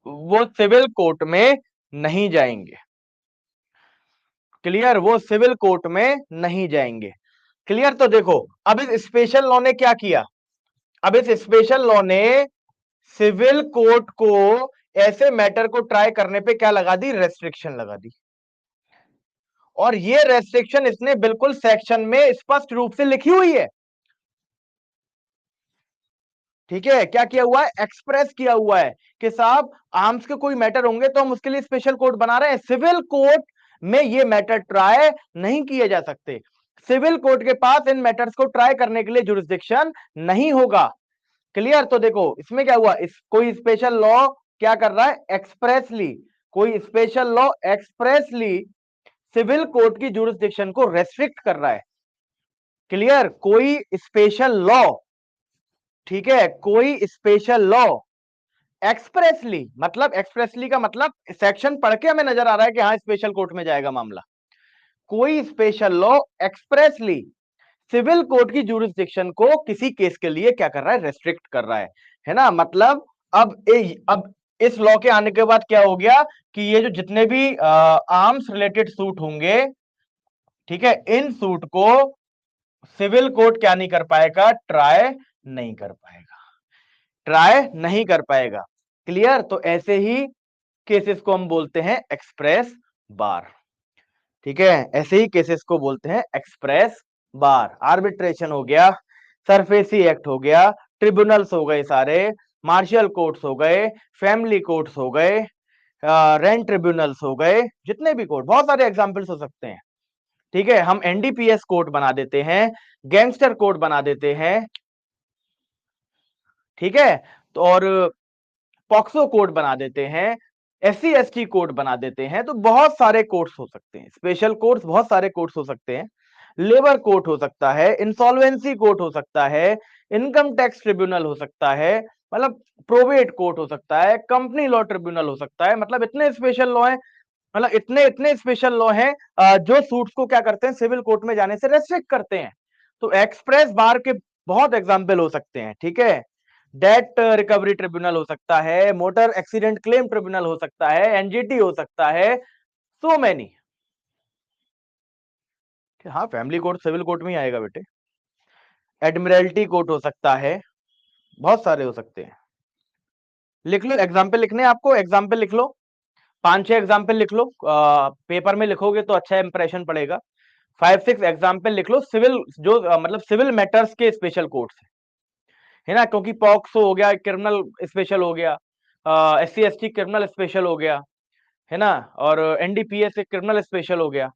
वो सिविल कोर्ट में नहीं जाएंगे। क्लियर, वो सिविल कोर्ट में नहीं जाएंगे। क्लियर, तो देखो अब इस स्पेशल लॉ ने क्या किया, अब इस स्पेशल लॉ ने सिविल कोर्ट को ऐसे मैटर को ट्राई करने पे क्या लगा दी, रेस्ट्रिक्शन लगा दी। और ये रेस्ट्रिक्शन इसने बिल्कुल सेक्शन में स्पष्ट रूप से लिखी हुई है। ठीक है, क्या किया हुआ है, एक्सप्रेस किया हुआ है कि साहब आर्म्स के कोई मैटर होंगे तो हम उसके लिए स्पेशल कोर्ट बना रहे हैं, सिविल कोर्ट में ये मैटर ट्राई नहीं किए जा सकते, सिविल कोर्ट के पास इन मैटर्स को ट्राई करने के लिए जुरिस्डिक्शन नहीं होगा। क्लियर, तो देखो इसमें क्या हुआ, कोई स्पेशल लॉ क्या कर रहा है, एक्सप्रेसली, कोई special law expressly civil court की जुरिस्डिक्शन को रेस्ट्रिक्ट कर रहा है। क्लियर, कोई स्पेशल लॉ, ठीक है, कोई स्पेशल लॉ एक्सप्रेसली, मतलब एक्सप्रेसली का मतलब सेक्शन पढ़ के हमें नजर आ रहा है कि हाँ स्पेशल कोर्ट में जाएगा मामला। कोई special law expressly civil court की जुरिस्डिक्शन को किसी केस के लिए क्या कर रहा है, रेस्ट्रिक्ट कर रहा है ना। मतलब अब इस लॉ के आने के बाद क्या हो गया कि ये जो जितने भी आर्म्स रिलेटेड सूट होंगे, ठीक है, इन सूट को सिविल कोर्ट क्या नहीं कर पाएगा, ट्राई नहीं कर पाएगा, ट्राई नहीं कर पाएगा। क्लियर, तो ऐसे ही केसेस को हम बोलते हैं एक्सप्रेस बार। ठीक है, ऐसे ही केसेस को बोलते हैं एक्सप्रेस बार। आर्बिट्रेशन हो गया, सरफेसी एक्ट हो गया, ट्रिब्यूनल्स हो गए सारे, मार्शल कोर्ट्स हो गए, फैमिली कोर्ट्स हो गए, रेंट ट्रिब्यूनल्स हो गए, जितने भी कोर्ट, बहुत सारे एग्जाम्पल्स हो सकते हैं। ठीक है, हम एनडीपीएस कोर्ट बना देते हैं, गैंगस्टर कोर्ट बना देते हैं, ठीक है, तो और पॉक्सो कोड बना देते हैं, एससी एसटी कोड बना देते हैं, तो बहुत सारे कोर्ट्स हो सकते हैं, स्पेशल कोर्ट्स बहुत सारे कोर्ट्स हो सकते हैं। लेबर कोर्ट हो सकता है, इंसॉल्वेंसी कोर्ट हो सकता है, इनकम टैक्स ट्रिब्यूनल हो सकता है, मतलब प्रोबेट कोर्ट हो सकता है, कंपनी लॉ ट्रिब्यूनल हो सकता है, मतलब इतने स्पेशल लॉ हैं, मतलब इतने इतने स्पेशल लॉ हैं जो सूट्स को क्या करते हैं, सिविल कोर्ट में जाने से रेस्ट्रिक्ट करते हैं। तो एक्सप्रेस बार के बहुत एग्जाम्पल हो सकते हैं, ठीक है। डेट रिकवरी ट्रिब्यूनल हो सकता है, मोटर एक्सीडेंट क्लेम ट्रिब्यूनल हो सकता है, एनजीटी हो सकता है, सो मेनी। हाँ, फैमिली कोर्ट सिविल कोर्ट में ही आएगा बेटे। एडमिरल्टी कोर्ट हो सकता है, बहुत सारे हो सकते हैं। लिख लो, एग्जाम्पल लिखने हैं आपको, एग्जाम्पल लिख लो, 5-6 एग्जाम्पल लिख लो, पेपर में लिखोगे तो अच्छा इंप्रेशन पड़ेगा। 5-6 एग्जाम्पल लिख लो, सिविल जो मतलब सिविल मैटर्स के स्पेशल कोर्ट्स है ना, क्योंकि पॉक्सो हो गया क्रिमिनल स्पेशल हो गया, एससी एसटी क्रिमिनल स्पेशल हो गया, है ना, और एनडीपीएस एक क्रिमिनल स्पेशल हो गया।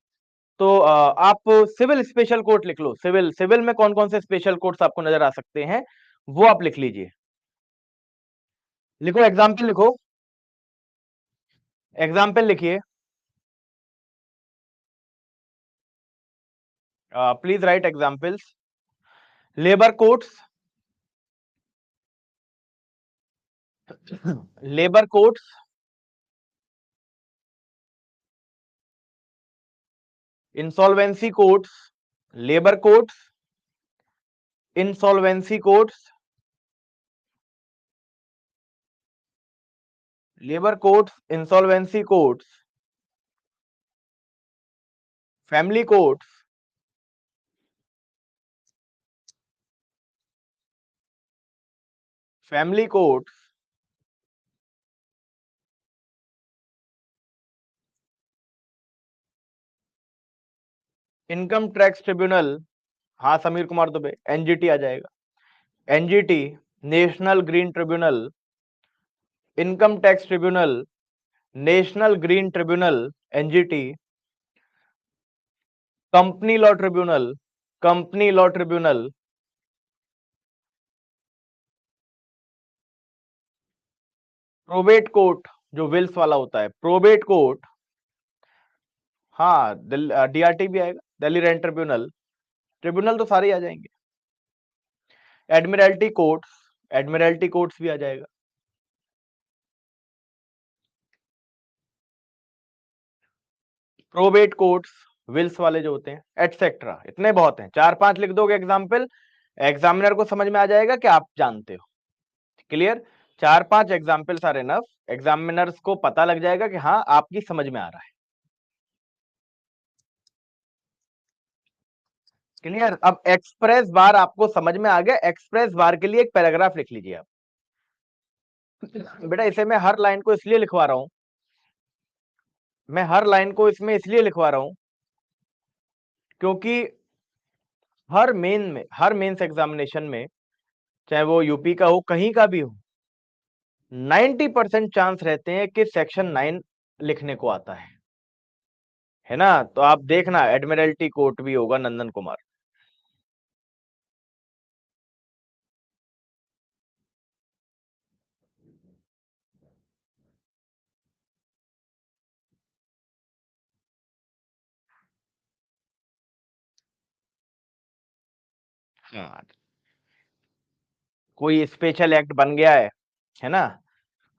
तो आप सिविल स्पेशल कोर्ट लिख लो, सिविल सिविल में कौन कौन से स्पेशल कोर्ट्स आपको नजर आ सकते हैं, वो आप लिख लीजिए। लिखो, एग्जाम्पल लिखो, एग्जाम्पल लिखिए, please right examples. Labour courts, labour courts, insolvency courts, labour courts, insolvency courts, labour courts, insolvency courts, family courts, family courts, income tax tribunal, हाँ समीर कुमार दुबे, एनजीटी आ जाएगा, NGT, national green tribunal, income tax tribunal, national green tribunal, NGT, company law tribunal, company law tribunal, probate court जो Wills वाला होता है, probate court, हाँ DRT भी आएगा, Delhi rent tribunal, tribunal तो सारे ही आ जाएंगे। एडमिरल्टी कोर्ट्स, एडमिरल्टी कोर्ट्स भी आ जाएगा। प्रोबेट कोर्ट्स, विल्स वाले जो होते हैं, एटसेट्रा, इतने बहुत हैं, 4-5 लिख दोगे एग्जाम्पल, एग्जामिनर को समझ में आ जाएगा कि आप जानते हो। Clear, 4-5 examples are enough, examiners को पता लग जाएगा कि हाँ आपकी समझ में आ रहा है। क्लियर, अब एक्सप्रेस बार आपको समझ में आ गया, एक्सप्रेस बार के लिए एक पैराग्राफ लिख लीजिए आप। बेटा इसे मैं हर लाइन को इसलिए लिखवा रहा हूं, मैं हर लाइन को इसमें इसलिए लिखवा रहा हूं क्योंकि हर मेन में, हर मेंस एग्जामिनेशन में, चाहे वो यूपी का हो कहीं का भी हो, 90% चांस रहते हैं कि सेक्शन 9 लिखने को आता है ना। तो आप देखना एडमिरल्टी कोर्ट भी होगा नंदन कुमार। हाँ, कोई स्पेशल एक्ट बन गया है ना,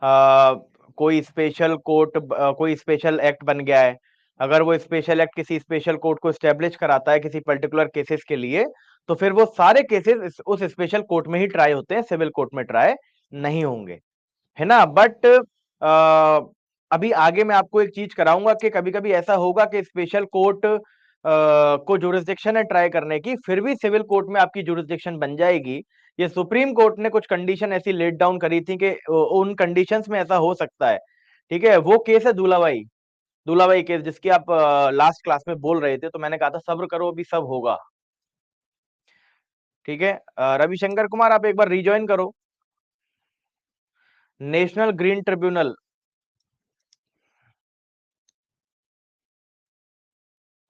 आ, कोई स्पेशल कोर्ट, कोई स्पेशल एक्ट बन गया है, अगर वो स्पेशल एक्ट किसी स्पेशल कोर्ट को स्टेब्लिश कराता है किसी पर्टिकुलर केसेस के लिए, तो फिर वो सारे केसेस उस स्पेशल कोर्ट में ही ट्राई होते हैं, सिविल कोर्ट में ट्राई नहीं होंगे, है ना। बट अभी आगे मैं आपको एक चीज कराऊंगा कि कभी कभी ऐसा होगा कि स्पेशल कोर्ट को जुरिस्डिक्शन है ट्राई करने की, फिर भी सिविल कोर्ट में आपकी जुरिस्डिक्शन बन जाएगी। ये सुप्रीम कोर्ट ने कुछ कंडीशन ऐसी लेट डाउन करी थी कि उन कंडीशंस में ऐसा हो सकता है, ठीक है। वो केस है दूलाबाई, दूलाबाई केस, जिसकी आप लास्ट क्लास में बोल रहे थे, तो मैंने कहा था सब्र करो अभी सब होगा, ठीक है। रविशंकर कुमार आप एक बार रिज्वाइन करो, नेशनल ग्रीन ट्रिब्यूनल,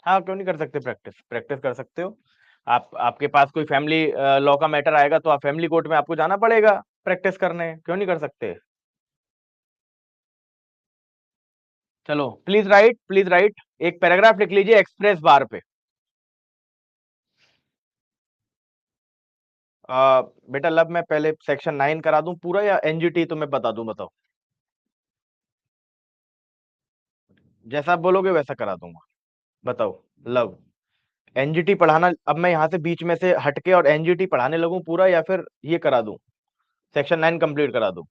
हाँ, क्यों नहीं कर सकते प्रैक्टिस? प्रैक्टिस कर सकते हो। आप आपके पास कोई फैमिली लॉ का मैटर आएगा तो आप फैमिली कोर्ट में आपको जाना पड़ेगा प्रैक्टिस करने, क्यों नहीं कर सकते? चलो प्लीज़ राइट एक पैराग्राफ लिख लीजिए एक्सप्रेस बार पे। बेटा लब मैं पहले सेक्शन 9 करा दूं पूरा या एनजीटी तुम्हें बता दूं, बताओ? जैसा आप बोलोगे वैसा करा दूंगा। बताओ। लव एनजीटी पढ़ाना, अब मैं यहाँ से बीच में से हटके और एनजीटी पढ़ाने लगूं पूरा, या फिर ये करा दूं, सेक्शन 9 कंप्लीट करा दूं?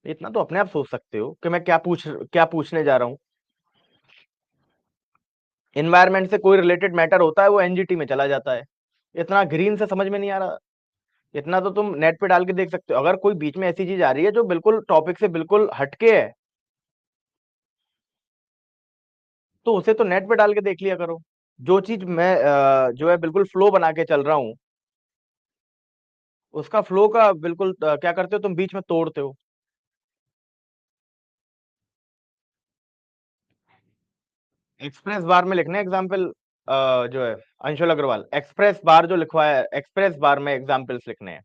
इतना तो अपने आप सोच सकते हो कि मैं क्या पूछने जा रहा हूँ। इन्वायरमेंट से कोई रिलेटेड मैटर होता है वो एनजीटी में चला जाता है। इतना ग्रीन से समझ में नहीं आ रहा? इतना तो तुम नेट पे डाल के देख सकते हो। अगर कोई बीच में ऐसी चीज आ रही है जो बिल्कुल टॉपिक से बिल्कुल हटके है, तो उसे तो नेट पे डाल के देख लिया करो। जो चीज मैं जो है बिल्कुल फ्लो बना के चल रहा हूँ, उसका फ्लो का बिल्कुल क्या करते हो तुम, बीच में तोड़ते हो। एक्सप्रेस बार में लिखना है एग्जाम्पल, जो है अंशुल अग्रवाल, एक्सप्रेस बार जो लिखवाया है, एक्सप्रेस बार में एग्जाम्पल्स लिखने हैं।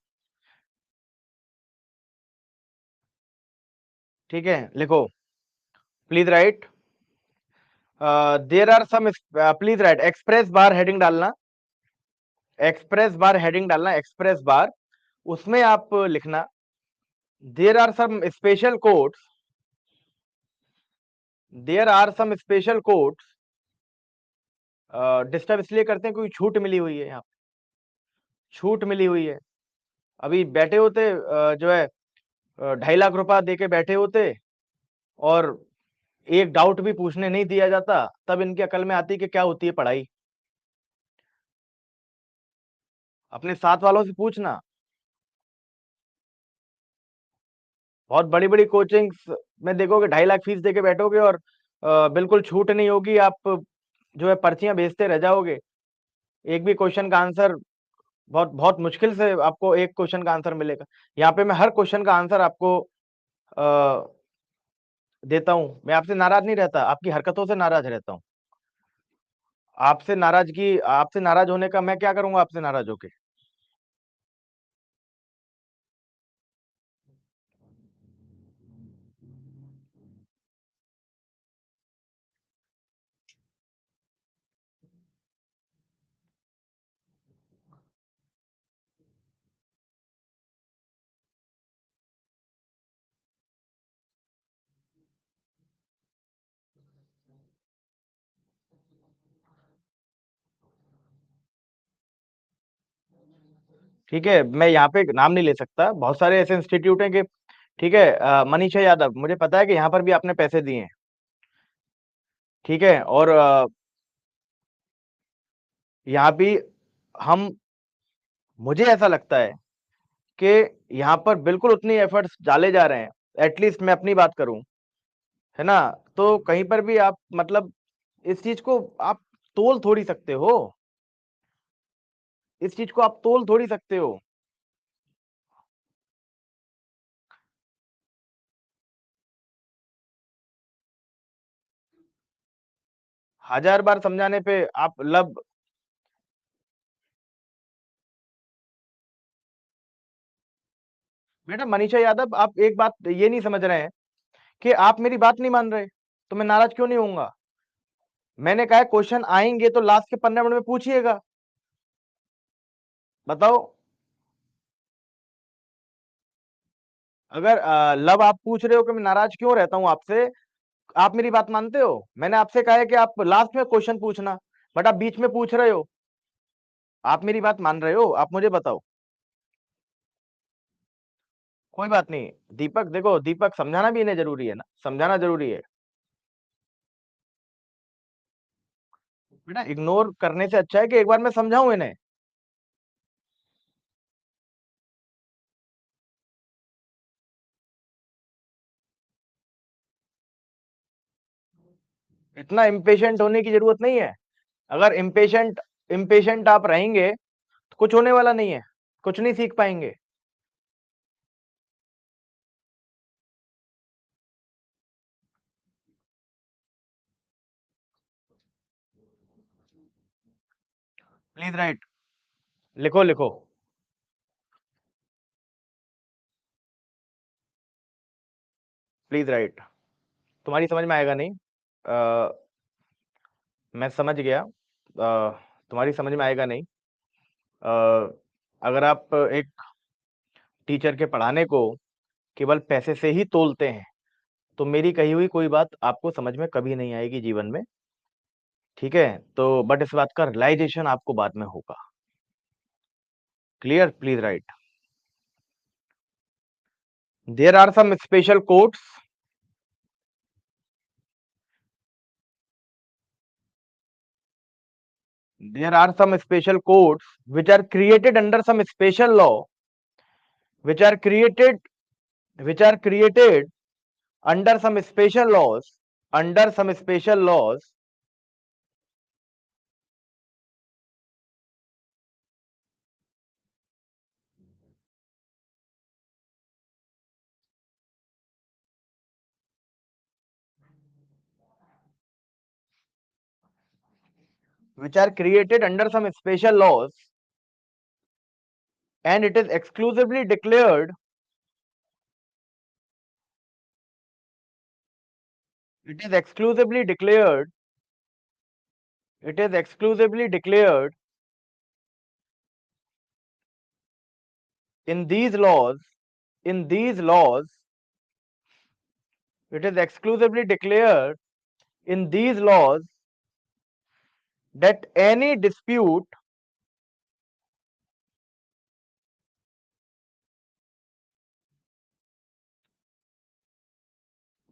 ठीक है, लिखो। Please write, there are some, please write express bar heading डालना, एक्सप्रेस बार हेडिंग डालना, एक्सप्रेस बार, उसमें आप लिखना there are some special codes, there are some special codes. Disturb इसलिए करते हैं क्योंकि छूट मिली हुई है यहाँ पे, छूट मिली हुई है। अभी बैठे होते जो है 2.5 लाख रुपया दे के बैठे होते, और एक डाउट भी पूछने नहीं दिया जाता, तब इनकी अकल में आती कि क्या होती है पढ़ाई। अपने साथ वालों से पूछना। बहुत बड़ी बड़ी कोचिंग्स में देखोगे 2.5 लाख फीस देके बैठोगे और बिल्कुल छूट नहीं होगी, आप जो है पर्चियां भेजते रह जाओगे। एक भी क्वेश्चन का आंसर, बहुत बहुत मुश्किल से आपको एक क्वेश्चन का आंसर मिलेगा। यहाँ पे मैं हर क्वेश्चन का आंसर आपको देता हूँ। मैं आपसे नाराज नहीं रहता, आपकी हरकतों से नाराज रहता हूँ। आपसे नाराज होने का मैं क्या करूंगा आपसे नाराज होके? ठीक है, मैं यहाँ पे नाम नहीं ले सकता, बहुत सारे ऐसे इंस्टीट्यूट हैं कि, ठीक है, मनीषा यादव, मुझे पता है कि यहाँ पर भी आपने पैसे दिए हैं। ठीक है, और यहाँ भी हम, मुझे ऐसा लगता है कि यहाँ पर बिल्कुल उतनी एफर्ट्स डाले जा रहे हैं, एटलीस्ट मैं अपनी बात करूं, है ना? तो कहीं पर भी आप मतलब इस चीज को आप तोल थोड़ी सकते हो, इस चीज को आप तोल थोड़ी सकते हो। 1000 बार समझाने पे आप लब, बेटा मनीषा यादव, आप एक बात ये नहीं समझ रहे हैं कि आप मेरी बात नहीं मान रहे, तो मैं नाराज क्यों नहीं होऊंगा? मैंने कहा क्वेश्चन आएंगे तो लास्ट के 15 मिनट में पूछिएगा। बताओ। अगर लब आप पूछ रहे हो कि मैं नाराज क्यों रहता हूं आपसे, आप मेरी बात मानते हो? मैंने आपसे कहा है कि आप लास्ट में क्वेश्चन पूछना, बट आप बीच में पूछ रहे हो। आप मेरी बात मान रहे हो? आप मुझे बताओ। कोई बात नहीं दीपक, देखो दीपक, समझाना भी इन्हें जरूरी है ना, समझाना जरूरी है। बेटा इग्नोर करने से अच्छा है कि एक बार मैं समझाऊं इन्हें। इतना इम्पेशेंट होने की जरूरत नहीं है। अगर इम्पेशेंट इम्पेशेंट आप रहेंगे तो कुछ होने वाला नहीं है, कुछ नहीं सीख पाएंगे। Please right. लिखो लिखो। Please right. तुम्हारी समझ में आएगा नहीं। मैं समझ गया। तुम्हारी समझ में आएगा नहीं। अ, अगर आप एक टीचर के पढ़ाने को केवल पैसे से ही तोलते हैं, तो मेरी कही हुई कोई बात आपको समझ में कभी नहीं आएगी जीवन में। ठीक है? तो बट इस बात का रियलाइजेशन आपको बाद में होगा। Clear? Please right. There are some special codes. There are some special codes which are created under some special law, which are created, which are created under some special laws, under some special laws, which are created under some special laws, and it is exclusively declared, it is exclusively declared, it is exclusively declared in these laws, in these laws, it is exclusively declared in these laws that any dispute,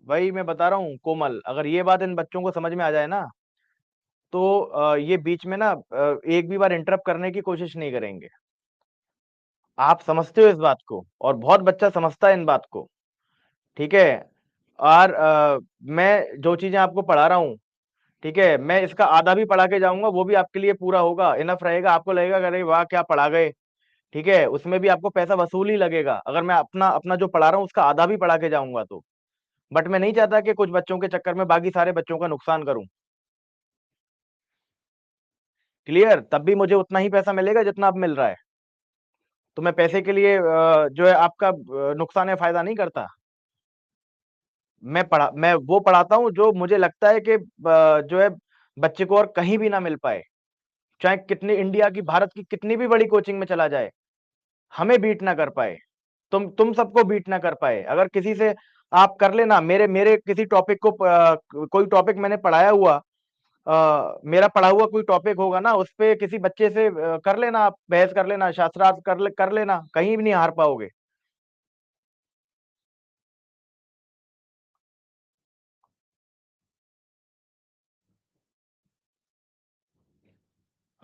वही मैं बता रहा हूँ कोमल, अगर ये बात इन बच्चों को समझ में आ जाए ना, तो ये बीच में ना एक भी बार इंटरप्ट करने की कोशिश नहीं करेंगे। आप समझते हो इस बात को, और बहुत बच्चा समझता है इन बात को। ठीक है? और मैं जो चीजें आपको पढ़ा रहा हूँ, ठीक है, मैं इसका आधा भी पढ़ा के जाऊंगा, वो भी आपके लिए पूरा होगा, इनफ रहेगा, आपको लगेगा कि अरे वाह क्या पढ़ा गए। ठीक है? उसमें भी आपको पैसा वसूल ही लगेगा, अगर मैं अपना अपना जो पढ़ा रहा हूँ उसका आधा भी पढ़ा के जाऊंगा तो। बट मैं नहीं चाहता कि कुछ बच्चों के चक्कर में बाकी सारे बच्चों का नुकसान करूं। क्लियर? तब भी मुझे उतना ही पैसा मिलेगा जितना अब मिल रहा है। तो मैं पैसे के लिए जो है आपका नुकसान या फायदा नहीं करता। मैं वो पढ़ाता हूँ जो मुझे लगता है कि जो है बच्चे को और कहीं भी ना मिल पाए, चाहे कितनी इंडिया की, भारत की कितनी भी बड़ी कोचिंग में चला जाए, हमें बीट ना कर पाए। तुम सबको बीट ना कर पाए। अगर किसी से आप कर लेना, मेरे मेरे किसी टॉपिक को कोई टॉपिक मैंने पढ़ाया हुआ, मेरा पढ़ा हुआ कोई टॉपिक होगा ना, उस पे किसी बच्चे से कर लेना, आप बहस कर लेना, शास्त्रार्थ कर लेना, कहीं भी नहीं हार पाओगे।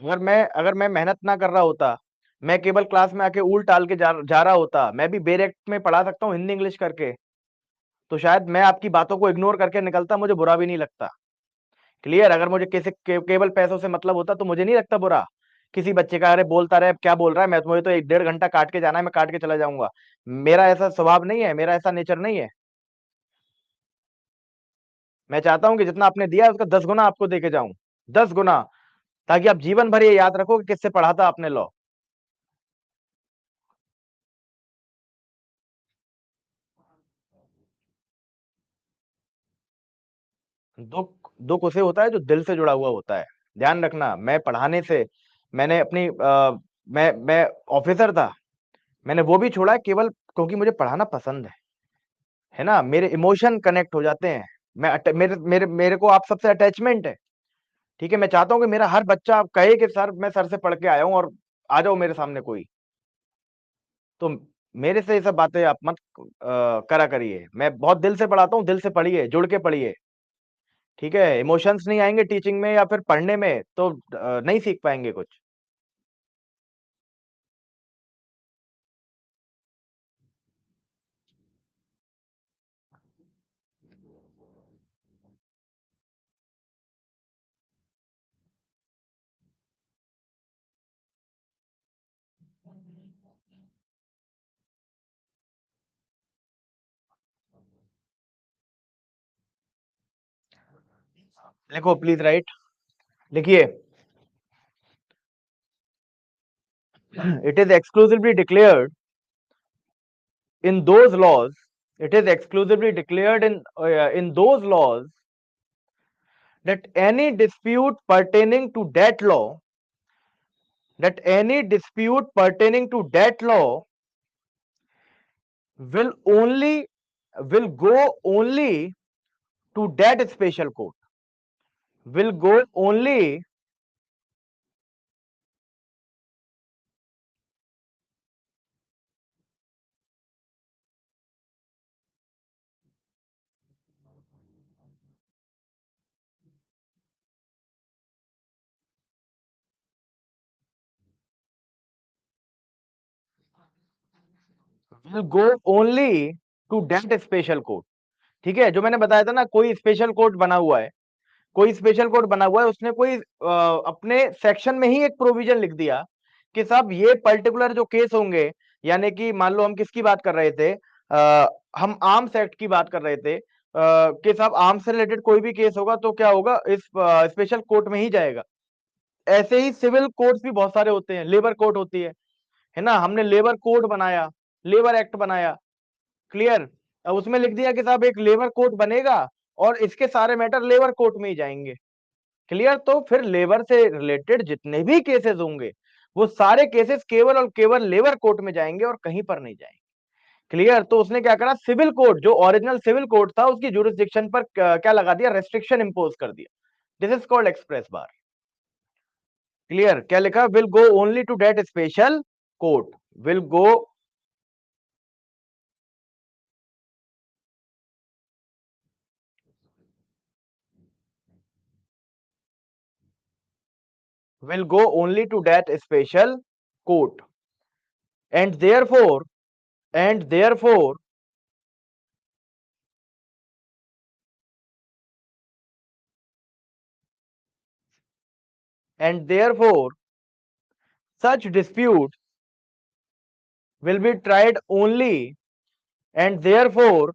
अगर मैं मेहनत ना कर रहा होता, मैं केवल क्लास में आके ऊल टाल के जा रहा होता, मैं भी बेरेक्ट में पढ़ा सकता हूँ हिंदी इंग्लिश करके, तो शायद मैं आपकी बातों को इग्नोर करके निकलता, मुझे बुरा भी नहीं लगता। क्लियर? अगर मुझे केवल पैसों से मतलब होता तो मुझे नहीं लगता बुरा। किसी बच्चे का अरे बोलता रहे क्या बोल रहा है, मैं मुझे तो एक डेढ़ घंटा काट के जाना है, मैं काट के चला जाऊंगा। मेरा ऐसा स्वभाव नहीं है, मेरा ऐसा नेचर नहीं है। मैं चाहता हूं कि जितना आपने दिया है उसका 10 गुना आपको देके जाऊं, 10 गुना, ताकि आप जीवन भर ये याद रखो कि किससे पढ़ा था आपने लॉ। दुख दुख उसे होता है जो दिल से जुड़ा हुआ होता है। ध्यान रखना, मैं पढ़ाने से, मैंने अपनी मैं ऑफिसर था, मैंने वो भी छोड़ा है केवल क्योंकि मुझे पढ़ाना पसंद है ना, मेरे इमोशन कनेक्ट हो जाते हैं। मेरे मेरे मेरे को आप सबसे अटैचमेंट है। ठीक है? मैं चाहता हूं कि मेरा हर बच्चा कहे कि सर मैं सर से पढ़ के आया हूं, और आ जाओ मेरे सामने कोई। तो मेरे से ये सब बातें आप मत करा करिए। मैं बहुत दिल से पढ़ाता हूँ, दिल से पढ़िए, जुड़ के पढ़िए। ठीक है? इमोशंस नहीं आएंगे टीचिंग में या फिर पढ़ने में तो नहीं सीख पाएंगे कुछ। लिखो प्लीज राइट। लिखिए। it is exclusively declared in those laws, it is exclusively declared in those laws that any dispute pertaining to that law, that any dispute pertaining to that law will only will go only to that special court, will go only will go only to that special court. ठीक है, जो मैंने बताया था ना, कोई special court बना हुआ है, कोई स्पेशल कोर्ट बना हुआ है, उसने कोई अपने सेक्शन में ही एक प्रोविजन लिख दिया कि साहब ये पर्टिकुलर जो केस होंगे, यानी कि मान लो हम किसकी बात कर रहे थे, हम आर्म्स एक्ट की बात कर रहे थे, कि साहब आर्म्स से रिलेटेड कोई भी केस होगा तो क्या होगा, इस स्पेशल कोर्ट में ही जाएगा। ऐसे ही सिविल कोर्ट्स भी बहुत सारे होते हैं, लेबर कोर्ट होती है ना, हमने लेबर कोड बनाया, लेबर एक्ट बनाया, क्लियर। अब उसमें लिख दिया कि साहब एक लेबर कोर्ट बनेगा और इसके सारे मैटर लेबर कोर्ट में ही जाएंगे, क्लियर। तो फिर लेबर से रिलेटेड जितने भी केसेस होंगे वो सारे केसेस केवल और केवल लेबर कोर्ट में जाएंगे और कहीं पर नहीं जाएंगे, क्लियर। तो उसने क्या करा, सिविल कोर्ट जो ओरिजिनल सिविल कोर्ट था उसकी जुरिस्डिक्शन पर क्या लगा दिया, रेस्ट्रिक्शन इंपोज कर दिया। This is called express bar, clear. क्या लिखा, will go only to that special court, will go, will go only to that special court, and therefore and therefore and therefore such disputes will be tried only, and therefore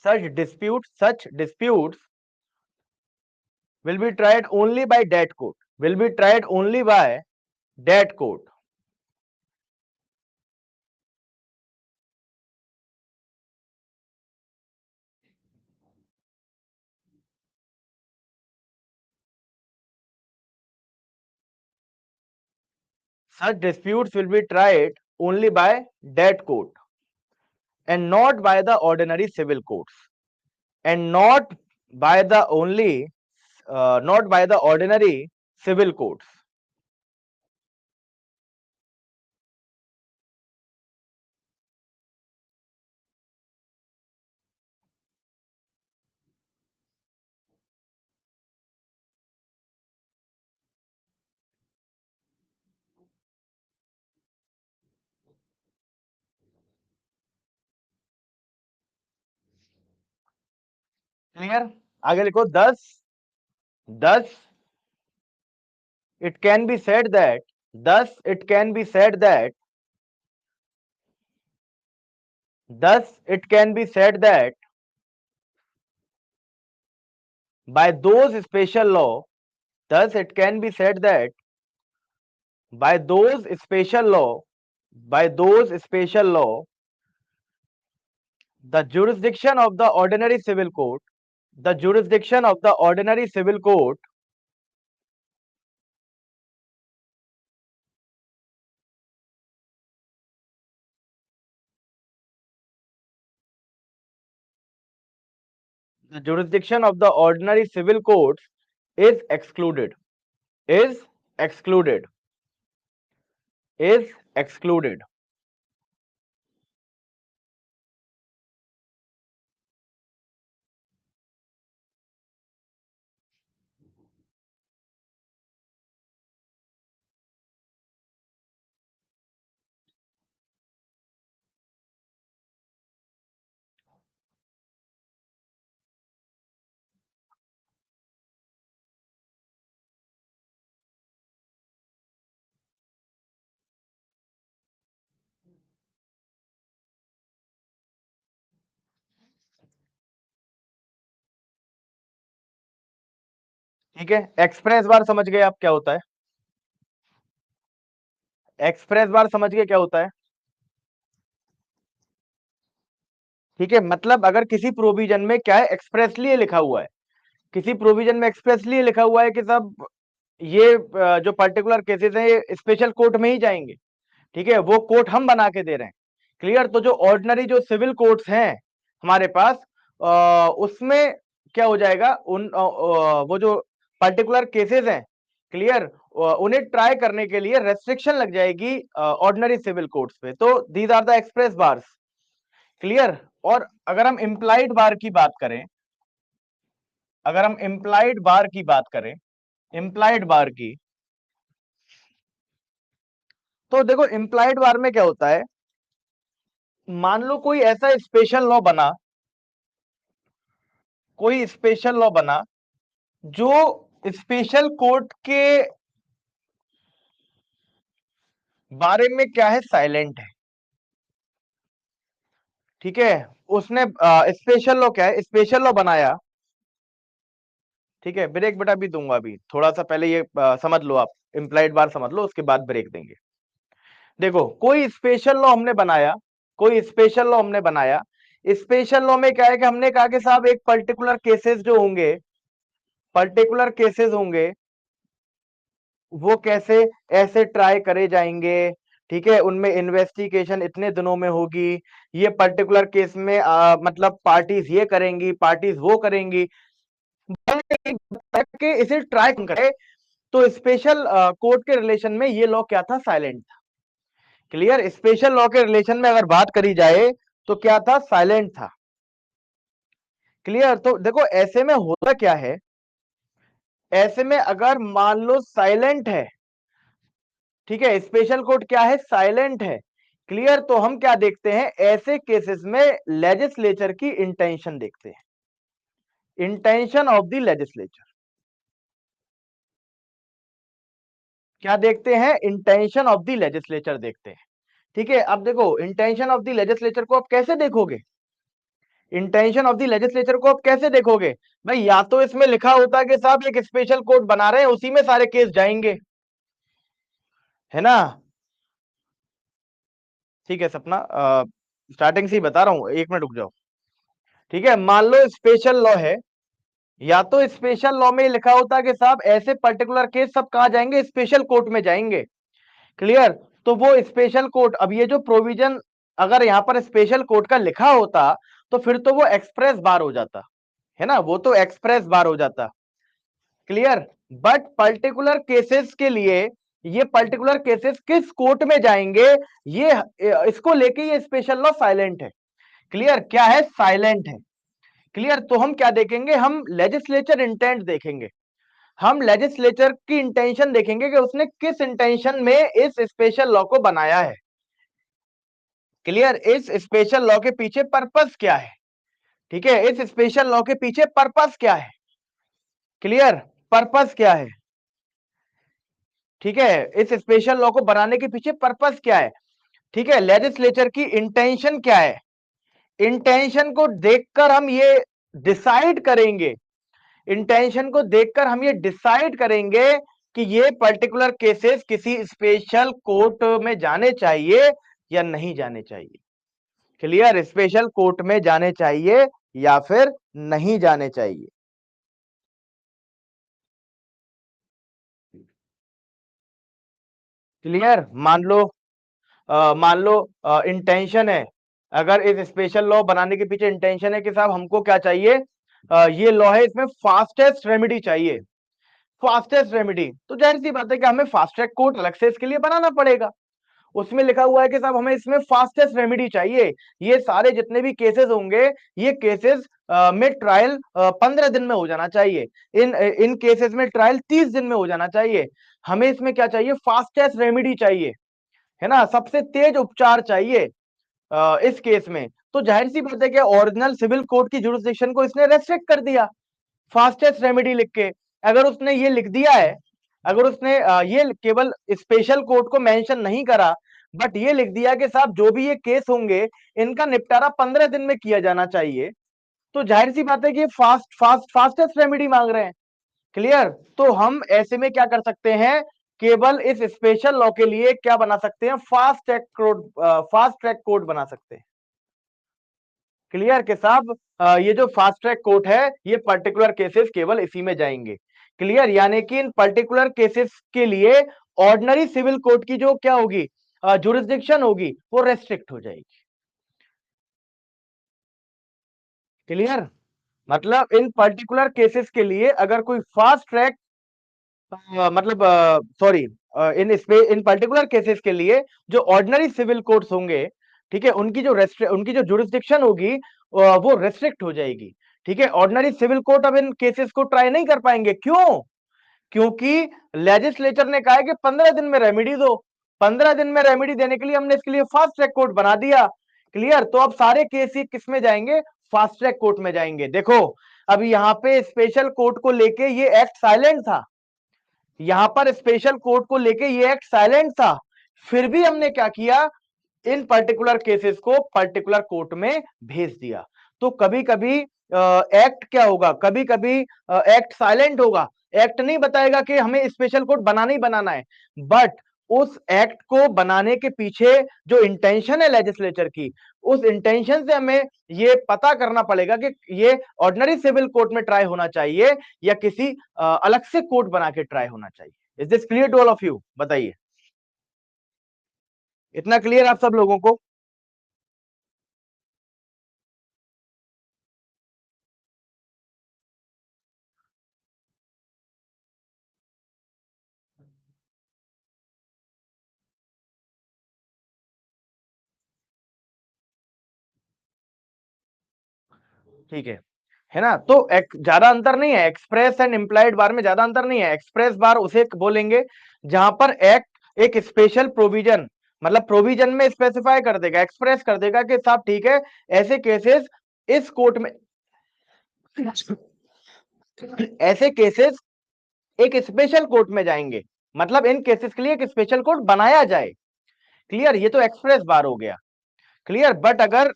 such disputes will be tried only by that court, will be tried only by that court. Such disputes will be tried only by that court and not by the ordinary civil courts, and not by the ordinary civil courts. Clear, आगे लिखो, thus it can be said that thus it can be said that thus it can be said that by those special law thus it can be said that by those special law by those special law the jurisdiction of the ordinary civil court the jurisdiction of the ordinary civil court the jurisdiction of the ordinary civil courts is excluded is excluded is excluded. ठीक है, express बार समझ गए आप क्या होता है? Express बार समझ गए क्या होता है? ठीक है, मतलब अगर किसी प्रोविजन में क्या है, एक्सप्रेसली लिखा हुआ है, किसी प्रोविजन में एक्सप्रेसली लिखा हुआ है कि सब ये जो पर्टिकुलर केसेस हैं ये स्पेशल कोर्ट में ही जाएंगे, ठीक है, वो कोर्ट हम बना के दे रहे हैं। क्लियर? तो जो ऑर्डिनरी जो सिविल कोर्ट्स हैं हमारे पास, उसमें क्या हो जाएगा, वो जो पर्टिकुलर केसेस हैं, क्लियर, उन्हें ट्राई करने के लिए रेस्ट्रिक्शन लग जाएगी ऑर्डिनरी सिविल कोर्ट्स पे। तो these are the express bars. Clear? और अगर हम इम्प्लाइड बार की बात करें, अगर हम इम्प्लाइड बार की बात करें, इम्प्लाइड बार की, तो देखो इम्प्लाइड बार में क्या होता है, मान लो कोई ऐसा स्पेशल लॉ बना, कोई स्पेशल लॉ बना जो स्पेशल कोर्ट के बारे में क्या है, साइलेंट है। ठीक है, उसने स्पेशल लॉ क्या है, स्पेशल लॉ बनाया। ठीक है, ब्रेक बेटा भी दूंगा, अभी थोड़ा सा पहले ये समझ लो आप, इम्प्लाइड बार समझ लो, उसके बाद ब्रेक देंगे। देखो कोई स्पेशल लॉ हमने बनाया, कोई स्पेशल लॉ हमने बनाया, स्पेशल लॉ में क्या है कि हमने कहा कि साहब एक पर्टिकुलर केसेस जो होंगे, पर्टिकुलर केसेस होंगे, वो कैसे ऐसे ट्राई करे जाएंगे। ठीक है, उनमें इन्वेस्टिगेशन इतने दिनों में होगी, ये पर्टिकुलर केस में मतलब पार्टीज ये करेंगी, पार्टीज वो करेंगी, कि इसे ट्राई करे। तो स्पेशल कोर्ट के रिलेशन में ये लॉ क्या था, साइलेंट था। क्लियर? स्पेशल लॉ के रिलेशन में अगर बात करी जाए तो क्या था, साइलेंट था। क्लियर? तो देखो ऐसे में होता क्या है, ऐसे में अगर मान लो साइलेंट है, ठीक है, स्पेशल कोर्ट क्या है, साइलेंट है। क्लियर? तो हम क्या देखते हैं, ऐसे केसेस में लेजिस्लेचर की इंटेंशन देखते हैं, इंटेंशन ऑफ द लेजिस्लेचर। क्या देखते हैं, इंटेंशन ऑफ द लेजिस्लेचर देखते हैं। ठीक है, अब देखो इंटेंशन ऑफ द लेजिस्लेचर को आप कैसे देखोगे, इंटेंशन ऑफ द लेजिस्लेचर को आप कैसे देखोगे भाई, या तो इसमें लिखा होता है कि साहब एक स्पेशल कोर्ट बना रहे हैं, उसी में सारे केस जाएंगे, है ना। ठीक है सपना, स्टार्टिंग से ही बता रहा हूं, एक मिनट रुक जाओ। ठीक है, मान लो स्पेशल लॉ है, या तो स्पेशल लॉ में लिखा होता है कि साहब ऐसे पर्टिकुलर केस सब कहां जाएंगे, स्पेशल कोर्ट में जाएंगे। क्लियर? तो वो स्पेशल कोर्ट, अब ये जो प्रोविजन अगर यहां पर स्पेशल कोर्ट का लिखा होता तो फिर तो वो एक्सप्रेस बार हो जाता, है ना, वो तो एक्सप्रेस बार हो जाता। क्लियर? बट पर्टिकुलर केसेस के लिए, ये पर्टिकुलर केसेस किस कोर्ट में जाएंगे, ये इसको लेके ये स्पेशल लॉ साइलेंट है। क्लियर? क्या है, साइलेंट है। क्लियर? तो हम क्या देखेंगे, हम लेजिस्लेचर इंटेंट देखेंगे, हम लेजिस्लेचर की इंटेंशन देखेंगे कि उसने किस इंटेंशन में इस स्पेशल लॉ को बनाया है। क्लियर? इस स्पेशल लॉ के पीछे पर्पस क्या है, ठीक है, इस स्पेशल लॉ के पीछे पर्पस क्या है। क्लियर? पर्पस क्या है, ठीक है, इस स्पेशल लॉ को बनाने के पीछे पर्पस क्या है। ठीक है, लेजिस्लेचर की इंटेंशन क्या है, इंटेंशन को देखकर हम ये डिसाइड करेंगे, इंटेंशन को देखकर हम ये डिसाइड करेंगे कि ये पर्टिकुलर केसेस किसी स्पेशल कोर्ट में जाने चाहिए या नहीं जाने चाहिए। क्लियर? स्पेशल कोर्ट में जाने चाहिए या फिर नहीं जाने चाहिए। क्लियर? मान लो इंटेंशन है, अगर इस स्पेशल लॉ बनाने के पीछे इंटेंशन है कि साहब हमको क्या चाहिए, ये लॉ है, इसमें फास्टेस्ट रेमेडी चाहिए, फास्टेस्ट रेमेडी, तो जाहिर सी बात है कि हमें फास्ट ट्रैक कोर्ट अलग से इसके लिए बनाना पड़ेगा। उसमें लिखा हुआ है कि साहब हमें इसमें फास्टेस्ट रेमेडी चाहिए, ये सारे जितने भी केसेस होंगे, ये केसेस में ट्रायल 15 दिन में हो जाना चाहिए, इन इन केसेस में ट्रायल 30 दिन में हो जाना चाहिए। हमें इसमें क्या चाहिए, फास्टेस्ट रेमेडी चाहिए, है ना, सबसे तेज उपचार चाहिए इस केस में। तो जाहिर सी बात है कि ओरिजिनल सिविल कोर्ट की जुरिस्डिक्शन को इसने रेस्ट्रिक्ट कर दिया फास्टेस्ट रेमेडी लिख के। अगर उसने ये लिख दिया है, अगर उसने ये केवल स्पेशल कोर्ट को मेंशन नहीं करा, बट ये लिख दिया कि साहब जो भी ये केस होंगे इनका निपटारा 15 दिन में किया जाना चाहिए, तो जाहिर सी बात है कि फास्टेस्ट रेमेडी मांग रहे हैं। क्लियर। तो हम ऐसे में क्या कर सकते हैं, केवल इस स्पेशल लॉ के लिए क्या बना सकते हैं, फास्ट ट्रैक कोर्ट बना सकते हैं। क्लियर के साहब, ये जो फास्ट ट्रैक कोर्ट है ये पर्टिकुलर केसेस केवल इसी में जाएंगे। क्लियर, यानी कि इन पर्टिकुलर केसेस के लिए ऑर्डिनरी सिविल कोर्ट की जो क्या होगी, जुरिस्डिक्शन होगी, वो रेस्ट्रिक्ट हो जाएगी। क्लियर, मतलब इन पर्टिकुलर केसेस के लिए अगर कोई फास्ट ट्रैक, मतलब सॉरी, इन पर्टिकुलर केसेस के लिए जो ऑर्डिनरी सिविल कोर्ट्स होंगे, ठीक है, उनकी जो जुरिस्डिक्शन होगी वो रेस्ट्रिक्ट हो जाएगी। ठीक है, ऑर्डिनरी सिविल कोर्ट अब इन केसेस को ट्राई नहीं कर पाएंगे। क्यों? क्योंकि लेजिस्लेचर ने कहा है कि 15 दिन में रेमेडी दो। 15 दिन में रेमेडी देने के लिए हमने इसके लिए फास्ट ट्रैक कोर्ट बना दिया। क्लियर, तो अब सारे केस ही किस में जाएंगे, फास्ट ट्रैक कोर्ट में जाएंगे। देखो, अब यहाँ पे स्पेशल कोर्ट को लेके ये एक्ट साइलेंट था, यहां पर स्पेशल कोर्ट को लेके ये एक्ट साइलेंट था, फिर भी हमने क्या किया, इन पर्टिकुलर केसेस को पर्टिकुलर कोर्ट में भेज दिया। तो कभी कभी एक्ट क्या होगा, कभी कभी एक्ट साइलेंट होगा, एक्ट नहीं बताएगा कि हमें स्पेशल कोर्ट बनाना ही बनाना है, बट उस एक्ट को बनाने के पीछे जो इंटेंशन है लेजिस्लेचर की, उस इंटेंशन से हमें ये पता करना पड़ेगा कि ये ऑर्डिनरी सिविल कोर्ट में ट्राई होना चाहिए या किसी अलग से कोर्ट बना के ट्राई होना चाहिए। Is this clear to all of you? बताइए, इतना क्लियर आप सब लोगों को? ठीक है ना? तो ज्यादा अंतर नहीं है, एक्सप्रेस एंड इम्प्लाइड बार में ज्यादा अंतर नहीं है। एक्सप्रेस बार उसे बोलेंगे जहां पर एक्ट एक स्पेशल प्रोविजन, मतलब प्रोविजन में स्पेसिफाई कर देगा, एक्सप्रेस कर देगा कि साहब ठीक है, ऐसे केसेस इस कोर्ट में, ऐसे केसेस एक स्पेशल कोर्ट में जाएंगे, मतलब इन केसेस के लिए एक स्पेशल कोर्ट बनाया जाए। क्लियर, ये तो एक्सप्रेस बार हो गया। क्लियर, बट अगर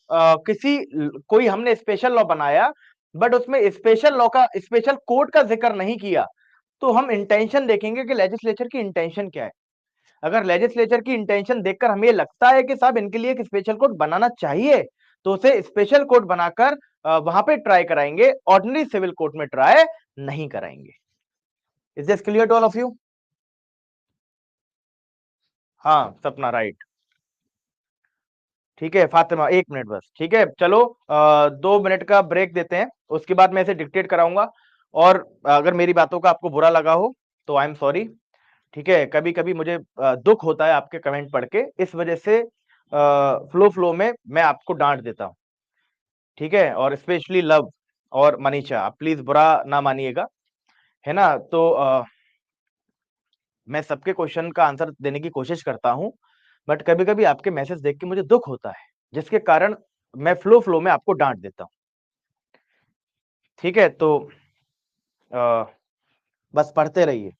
कोई हमने स्पेशल लॉ बनाया, बट उसमें स्पेशल लॉ का, स्पेशल कोर्ट का जिक्र नहीं किया, तो हम इंटेंशन देखेंगे कि लेजिस्लेचर की इंटेंशन क्या है। अगर लेजिस्लेचर की इंटेंशन देखकर हमें लगता है कि साहब इनके लिए एक स्पेशल कोर्ट बनाना चाहिए, तो उसे स्पेशल कोर्ट बनाकर वहां पे ट्राई कराएंगे, ऑर्डिनरी सिविल कोर्ट में ट्राई नहीं कराएंगे। Is this clear to all of you? हाँ सपना, राइट। ठीक है फातिमा, 1 मिनट बस, ठीक है चलो, 2 मिनट का ब्रेक देते हैं, उसके बाद मैं इसे डिक्टेट कराऊंगा। और अगर मेरी बातों का आपको बुरा लगा हो तो आई एम सॉरी। ठीक है, कभी कभी मुझे दुख होता है आपके कमेंट पढ़ के, इस वजह से फ्लो फ्लो में मैं आपको डांट देता हूं। ठीक है, और स्पेशली लव और मनीषा, आप प्लीज बुरा ना मानिएगा, है ना? तो मैं सबके क्वेश्चन का आंसर देने की कोशिश करता हूं, बट कभी कभी आपके मैसेज देख के मुझे दुख होता है, जिसके कारण मैं फ्लो फ्लो में आपको डांट देता हूं। ठीक है, तो अ, बस पढ़ते रहिए।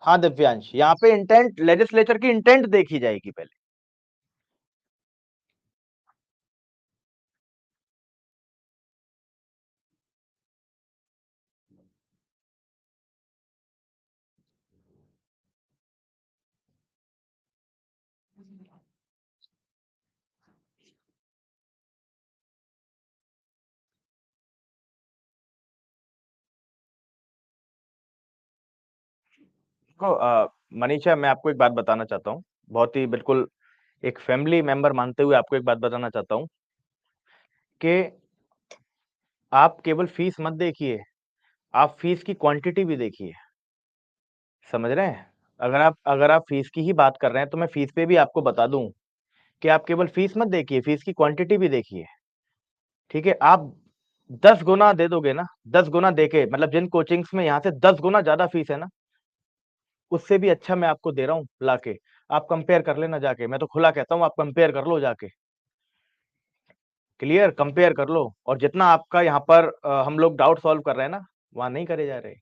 हाँ दिव्यांश, यहाँ पे इंटेंट, लेजिस्लेचर की इंटेंट देखी जाएगी पहले। देखो मनीषा, मैं आपको एक बात बताना चाहता हूँ, बहुत ही बिल्कुल एक फैमिली मेंबर मानते हुए आपको एक बात बताना चाहता हूँ कि आप केवल फीस मत देखिए, आप फीस की क्वांटिटी भी देखिए। समझ रहे हैं? अगर आप फीस की ही बात कर रहे हैं, तो मैं फीस पे भी आपको बता दूं कि आप केवल फीस मत देखिए, फीस की क्वांटिटी भी देखिए। ठीक है, आप 10 गुना दे दोगे ना, 10 गुना देके, मतलब जिन कोचिंग्स में यहाँ से 10 गुना ज्यादा फीस है ना, उससे भी अच्छा मैं आपको दे रहा हूँ लाके। आप कंपेयर कर लेना जाके, मैं तो खुला कहता हूँ, आप कंपेयर कर लो जाके। क्लियर, कंपेयर कर लो। और जितना आपका यहाँ पर हम लोग डाउट सॉल्व कर रहे हैं ना, वहां नहीं करे जा रहे।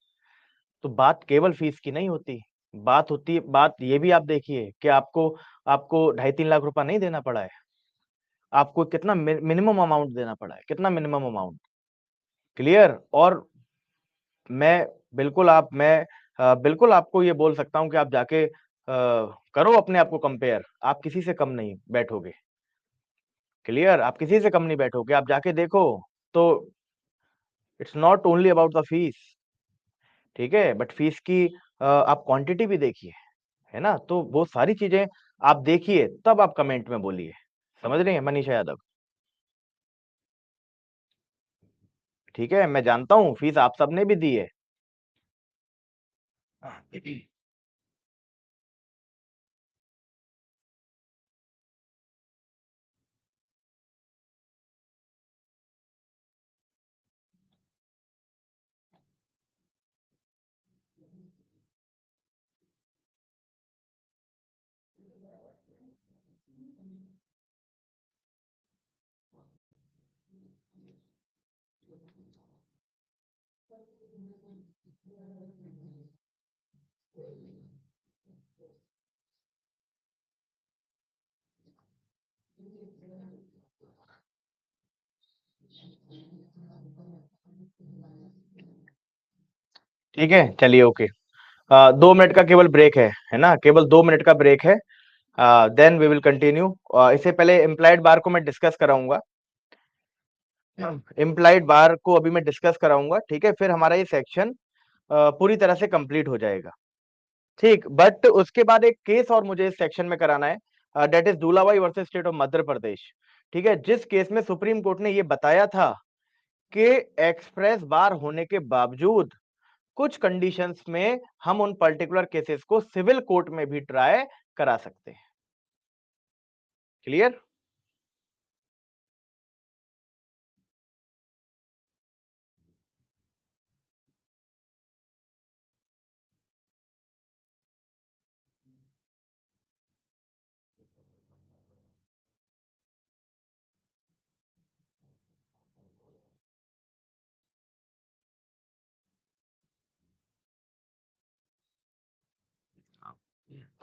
तो बात केवल फीस की नहीं होती, बात ये भी आप देखिए कि आपको आपको 2.5-3 लाख रुपया नहीं देना पड़ा है, आपको कितना मिनिमम अमाउंट देना पड़ा है, कितना मिनिमम अमाउंट, क्लियर। और मैं बिल्कुल आपको ये बोल सकता हूँ कि आप जाके करो अपने आप को कंपेयर, आप किसी से कम नहीं बैठोगे, क्लियर, आप किसी से कम नहीं बैठोगे, आप जाके देखो। तो it's not only about the fees, ठीक है, बट फीस की आप क्वांटिटी भी देखिए, है ना, तो वो सारी चीजें आप देखिए, तब आप कमेंट में बोलिए, समझ रही हैं मनीषा यादव? ठीक है, मैं जानता हूँ फीस आप सबने भी दी है। ठीक है, चलिए, ओके। 2 मिनट का केवल ब्रेक है ना, केवल 2 मिनट का ब्रेक है, देन वी विल कंटिन्यू। इससे पहले इम्प्लाइड बार को मैं डिस्कस कराऊंगा, इम्प्लाइड बार को अभी मैं डिस्कस कराऊंगा, ठीक है, फिर हमारा ये सेक्शन पूरी तरह से कंप्लीट हो जाएगा, ठीक। बट उसके बाद एक केस और मुझे इस सेक्शन में कराना है, that is Dulabai versus state of Madhya Pradesh, ठीक है, जिस केस में सुप्रीम कोर्ट ने ये बताया था कि एक्सप्रेस बार होने के बावजूद कुछ कंडीशंस में हम उन पर्टिकुलर केसेस को सिविल कोर्ट में भी ट्राई करा सकते हैं, क्लियर।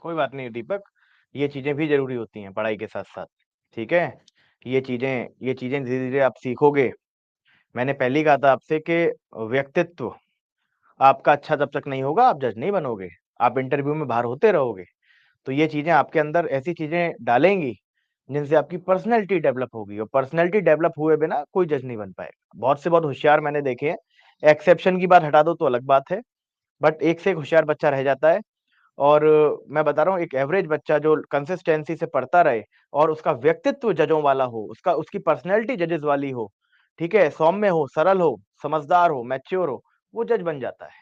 कोई बात नहीं दीपक, ये चीजें भी जरूरी होती हैं पढ़ाई के साथ साथ, ठीक है, ये चीजें धीरे धीरे आप सीखोगे। मैंने पहले ही कहा था आपसे कि व्यक्तित्व आपका अच्छा जब तक नहीं होगा, आप जज नहीं बनोगे, आप इंटरव्यू में बाहर होते रहोगे, तो ये चीजें आपके अंदर ऐसी चीजें डालेंगी जिनसे आपकी पर्सनैलिटी डेवलप होगी, और पर्सनैलिटी डेवलप हुए बिना कोई जज नहीं बन पाएगा। बहुत से बहुत होशियार मैंने देखे हैं, एक्सेप्शन की बात हटा दो तो अलग बात है, बट एक से एक होशियार बच्चा रह जाता है। और मैं बता रहा हूँ, एक एवरेज बच्चा जो कंसिस्टेंसी से पढ़ता रहे और उसका व्यक्तित्व जजों वाला हो, उसकी पर्सनैलिटी जजेस वाली हो, ठीक है, सौम्य हो, सरल हो, समझदार हो, मैच्योर हो, वो जज बन जाता है।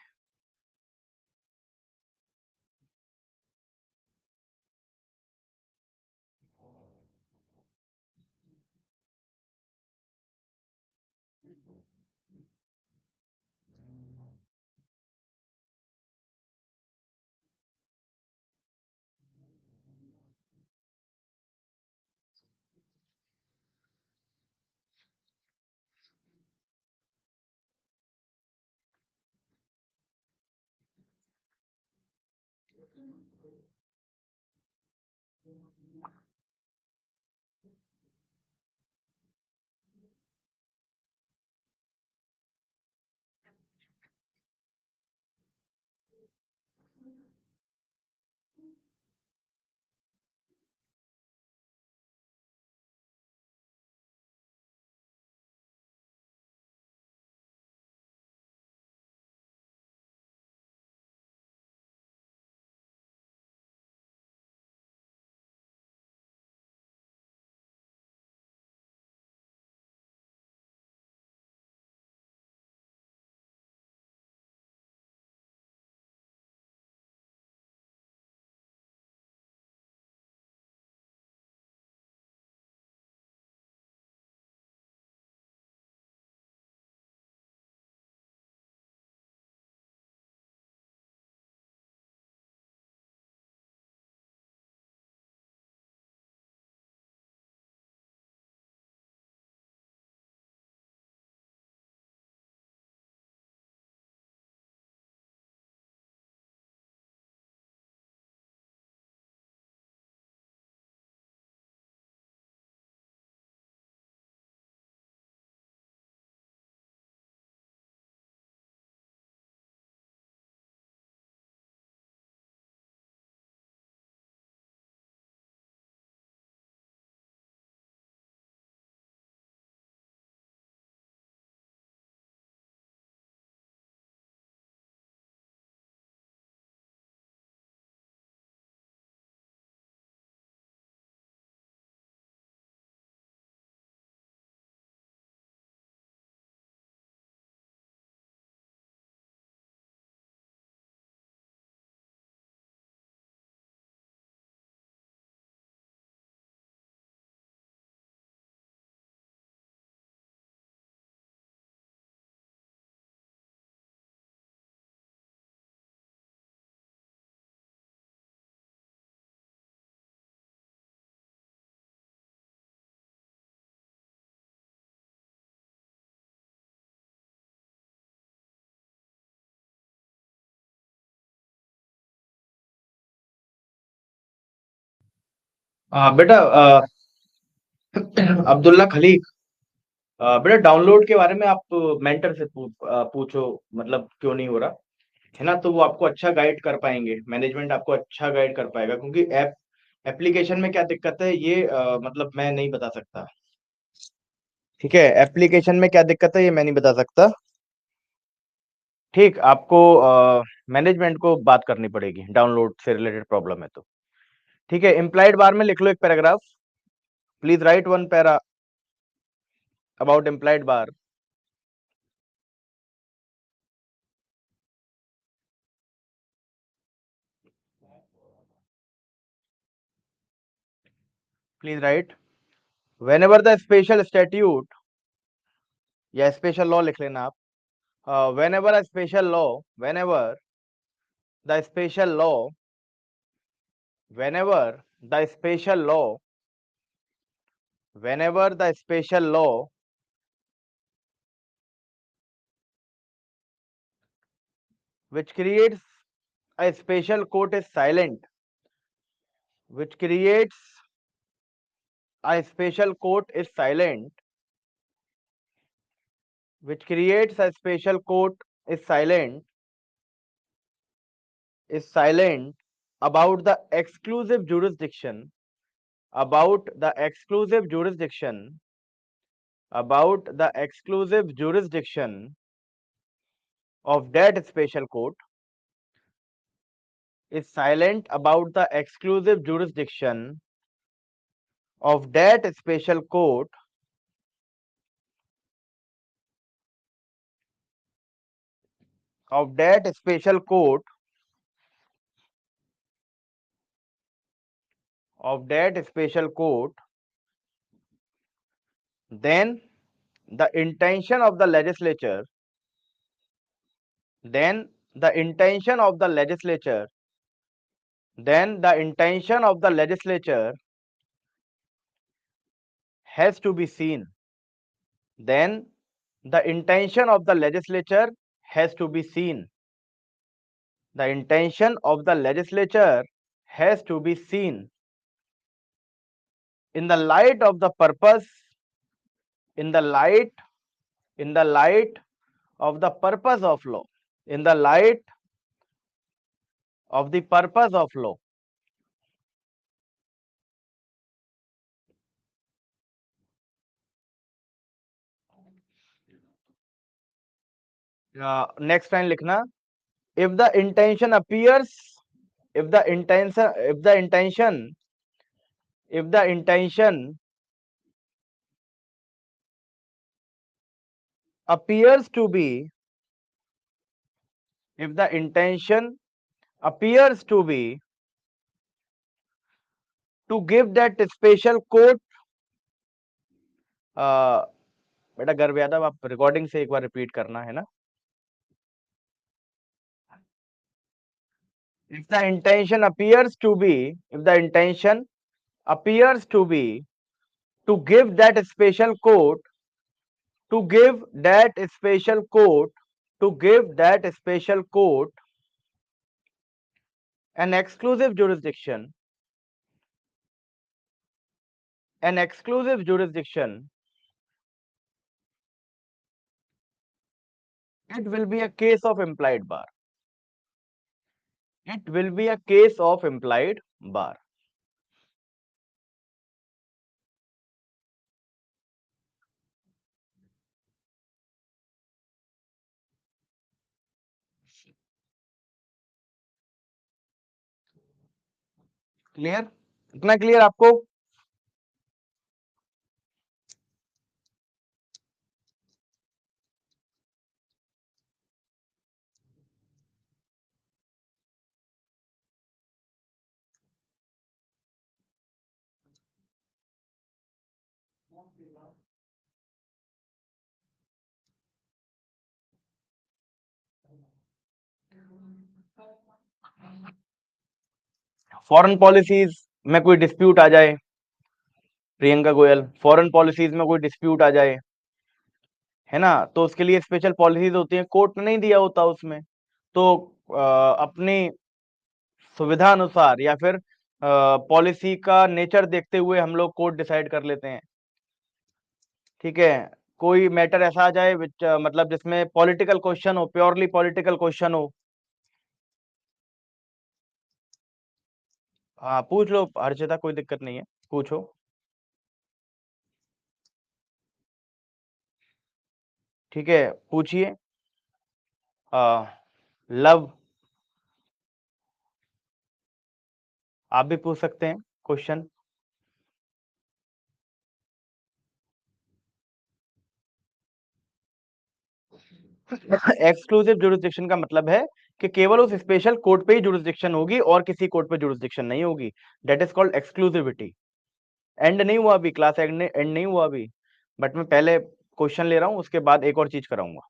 बेटा अब्दुल्ला खलीक, बेटा डाउनलोड के बारे में आप मेंटर से पूछो, मतलब क्यों नहीं हो रहा है ना, तो वो आपको अच्छा गाइड कर पाएंगे, मैनेजमेंट आपको अच्छा गाइड कर पाएगा, क्योंकि एप्लीकेशन में क्या दिक्कत है ये मतलब मैं नहीं बता सकता। ठीक है, एप्लीकेशन में क्या दिक्कत है ये मैं नहीं बता सकता। ठीक, आपको मैनेजमेंट को बात करनी पड़ेगी, डाउनलोड से रिलेटेड प्रॉब्लम है तो। ठीक है, इम्प्लाइड बार में लिख लो एक paragraph, please right one para about implied bar. Please right, whenever the special statute या स्पेशल लॉ लिख लेना आप, whenever a special law, whenever the special law, whenever the special law, whenever the special law which creates a special court is silent, which creates a special court is silent, which creates a special court is silent about the exclusive jurisdiction, about the exclusive jurisdiction, about the exclusive jurisdiction of that special court, is silent about the exclusive jurisdiction of that special court, of that special court, of that special court, then the intention of the legislature, then the intention of the legislature, then the intention of the legislature has to be seen, then the intention of the legislature has to be seen, the intention of the legislature has to be seen in the light of the purpose, in the light, in the light of the purpose of law, in the light of the purpose of law. Next line लिखना, if the intention appears, if the intention, if the intention, if the intention appears to be, if the intention appears to be to give that special court, बेटा गर्भ यादव आप recording से एक बार repeat करना है ना, if the intention appears to be, if the intention appears to be to give that special court, to give that special court, to give that special court an exclusive jurisdiction, an exclusive jurisdiction, it will be a case of implied bar, it will be a case of implied bar. Clear, इतना clear आपको? Foreign policies में कोई dispute आ जाए, Priyanka Goyal, foreign policies में कोई dispute आ जाए, है ना, तो उसके लिए स्पेशल पॉलिसीज होती हैं, कोर्ट ने नहीं दिया होता उसमें, तो अपनी सुविधा अनुसार या फिर पॉलिसी का नेचर देखते हुए हम लोग कोड डिसाइड कर लेते हैं। ठीक है, कोई मैटर ऐसा आ जाए विच मतलब जिसमें पॉलिटिकल क्वेश्चन हो, प्योरली पॉलिटिकल क्वेश्चन हो। हाँ पूछ लो हर्षिता, कोई दिक्कत नहीं है, पूछो। ठीक है, पूछिए। लव, आप भी पूछ सकते हैं क्वेश्चन। एक्सक्लूसिव जुरिसडिक्शन का मतलब है कि केवल उस स्पेशल कोर्ट पे ही जुरिसडिक्शन होगी और किसी कोर्ट पे जुरिसडिक्शन नहीं होगी। That is called exclusivity. And नहीं हुआ अभी, क्लास एंड नहीं हुआ अभी, बट मैं पहले क्वेश्चन ले रहा हूँ, उसके बाद एक और चीज कराऊंगा।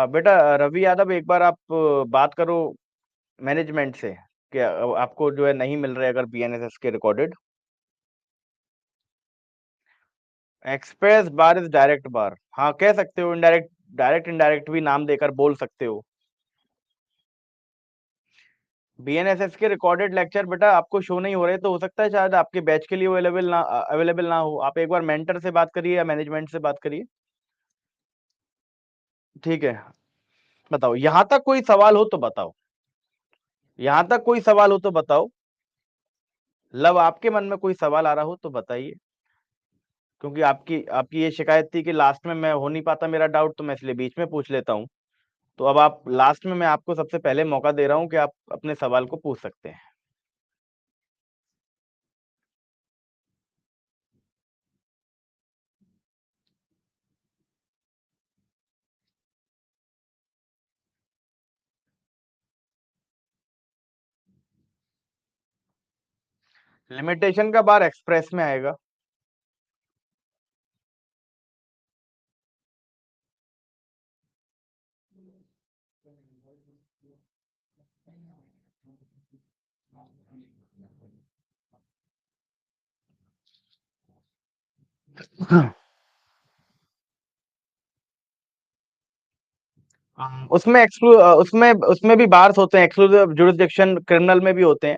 बेटा रवि यादव, एक बार आप बात करो मैनेजमेंट से कि आपको जो है नहीं मिल रहे अगर बीएनएसएस के recorded. Express bar is direct bar, हाँ कह सकते हो, इनडायरेक्ट, डायरेक्ट इनडायरेक्ट भी नाम देकर बोल सकते हो। बीएनएसएस के रिकॉर्डेड लेक्चर बेटा आपको शो नहीं हो रहे, तो हो सकता है शायद आपके बैच के लिए अवेलेबल ना हो। आप एक बार मेंटर से बात करिए या मैनेजमेंट से बात करिए। ठीक है, बताओ, यहां तक कोई सवाल हो तो बताओ, यहां तक कोई सवाल हो तो बताओ। लव, आपके मन में कोई सवाल आ रहा हो तो बताइए, क्योंकि आपकी आपकी ये शिकायत थी कि लास्ट में मैं हो नहीं पाता मेरा डाउट, तो मैं इसलिए बीच में पूछ लेता हूँ। तो अब आप लास्ट में, मैं आपको सबसे पहले मौका दे रहा हूँ कि आप अपने सवाल को पूछ सकते हैं। लिमिटेशन का बार एक्सप्रेस में आएगा। उसमें उसमें भी बार्स होते हैं, एक्सक्लूसिव जुरिसडिक्शन क्रिमिनल में भी होते हैं।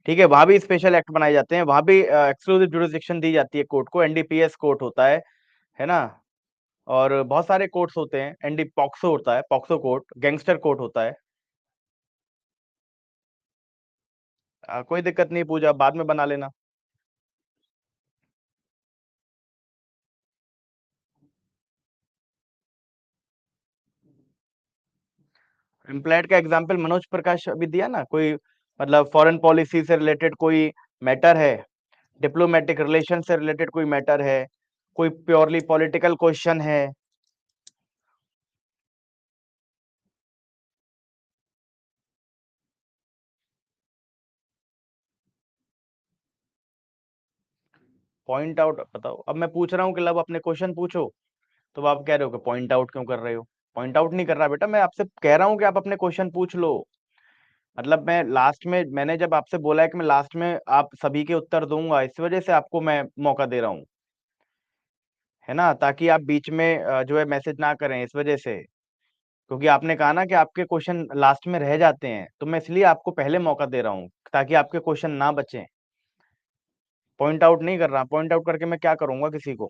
ठीक है, वहां भी स्पेशल एक्ट बनाए जाते हैं, वहां भी एक्सक्लूसिव जुरिसडिक्शन दी जाती है कोर्ट को। एनडीपीएस कोर्ट होता है ना। और बहुत सारे कोर्ट्स होते हैं, एनडी पॉक्सो होता है, पॉक्सो कोर्ट, गैंगस्टर कोर्ट होता है। कोई दिक्कत नहीं, पूजा बाद में बना लेना। इम्प्लाइड का एग्जाम्पल मनोज प्रकाश अभी दिया ना, कोई मतलब फॉरेन पॉलिसी से रिलेटेड कोई मैटर है, डिप्लोमेटिक रिलेशन से रिलेटेड कोई मैटर है, कोई प्योरली पॉलिटिकल क्वेश्चन है। पॉइंट आउट बताओ, अब मैं पूछ रहा हूँ कि लब अपने क्वेश्चन पूछो, तो आप कह रहे हो कि पॉइंट आउट क्यों कर रहे हो। पॉइंट आउट नहीं कर रहा बेटा, मैं आपसे कह रहा हूँ कि आप अपने क्वेश्चन पूछ लो। मतलब मैं लास्ट में, मैंने जब आपसे बोला है कि मैं लास्ट में आप सभी के उत्तर दूंगा, इस वजह से आपको मैं मौका दे रहा हूँ, है ना, ताकि आप बीच में जो है मैसेज ना करें इस वजह से। क्योंकि आपने कहा ना कि आपके क्वेश्चन लास्ट में रह जाते हैं, तो मैं इसलिए आपको पहले मौका दे रहा हूँ ताकि आपके क्वेश्चन ना बचें। पॉइंट आउट नहीं कर रहा, पॉइंट आउट करके मैं क्या करूंगा किसी को।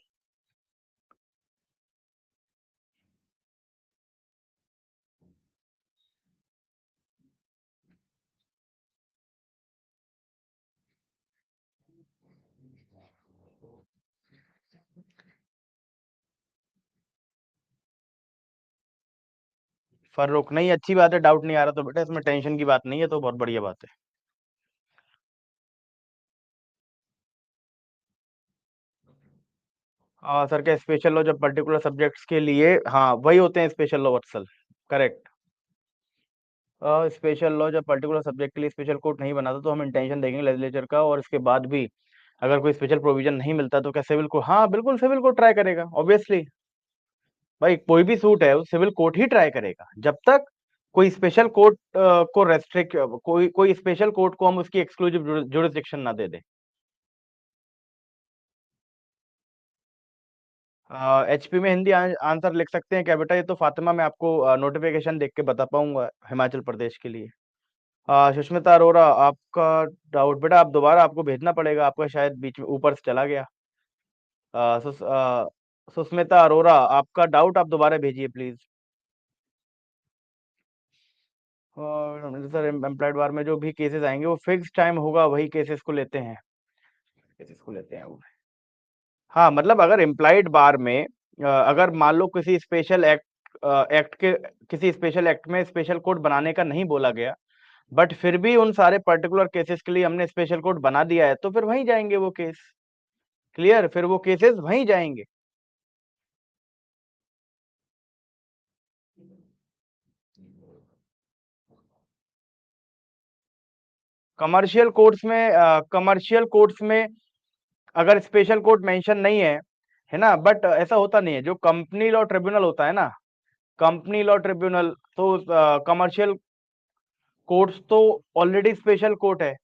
फर्रुख, नहीं अच्छी बात है, डाउट नहीं आ रहा तो बेटा इसमें टेंशन की बात नहीं है, तो बहुत बढ़िया बात है। हाँ सर, के स्पेशल लॉ जब पर्टिकुलर सब्जेक्ट्स के लिए, हाँ वही होते हैं स्पेशल लॉ वत्सल, करेक्ट। स्पेशल लॉ जब पर्टिकुलर सब्जेक्ट के लिए स्पेशल कोर्ट नहीं बनाता, तो हम इंटेंशन देखेंगे लेजिस्लेचर का, और इसके बाद भी अगर कोई स्पेशल प्रोविजन नहीं मिलता तो क्या सिविल को, हाँ बिल्कुल सिविल कोर्ट ट्राई करेगा ऑब्वियसली। भाई कोई भी सूट है वो सिविल कोर्ट ही ट्राई करेगा, जब तक कोई स्पेशल कोर्ट को रेस्ट्रिक्ट, कोई कोई स्पेशल कोर्ट को हम उसकी एक्सक्लूसिव जुरिसडिक्शन ना दे दे। एचपी में हिंदी आंसर लिख सकते हैं क्या बेटा? ये तो फातिमा, मैं आपको नोटिफिकेशन देख के बता पाऊंगा हिमाचल प्रदेश के लिए। सुष्मिता अरोड़ा, आपका डाउट बेटा आप दोबारा आपको भेजना पड़ेगा, आपका शायद बीच में ऊपर से चला गया। सुष्मिता अरोड़ा, आपका डाउट आप दोबारा भेजिए प्लीज। सर एम्प्लॉयड बार में जो भी केसेस आएंगे वो फिक्स टाइम होगा, वही केसेस को लेते हैं, केसेस को लेते हैं वो। हाँ मतलब अगर एम्प्लॉयड बार में अगर मान लो किसी स्पेशल एक्ट के किसी स्पेशल एक्ट में स्पेशल कोड बनाने का नहीं बोला गया, बट फिर भी उन सारे पर्टिकुलर केसेस के लिए हमने स्पेशल कोड बना दिया है, तो फिर वहीं जाएंगे वो केस। क्लियर? फिर वो केसेस वहीं जाएंगे। कमर्शियल कोर्ट्स में अगर स्पेशल कोर्ट मेंशन नहीं है, है ना, बट ऐसा होता नहीं है। जो कंपनी लॉ ट्रिब्यूनल होता है ना, कंपनी लॉ ट्रिब्यूनल, तो कमर्शियल कोर्ट्स तो ऑलरेडी स्पेशल कोर्ट है।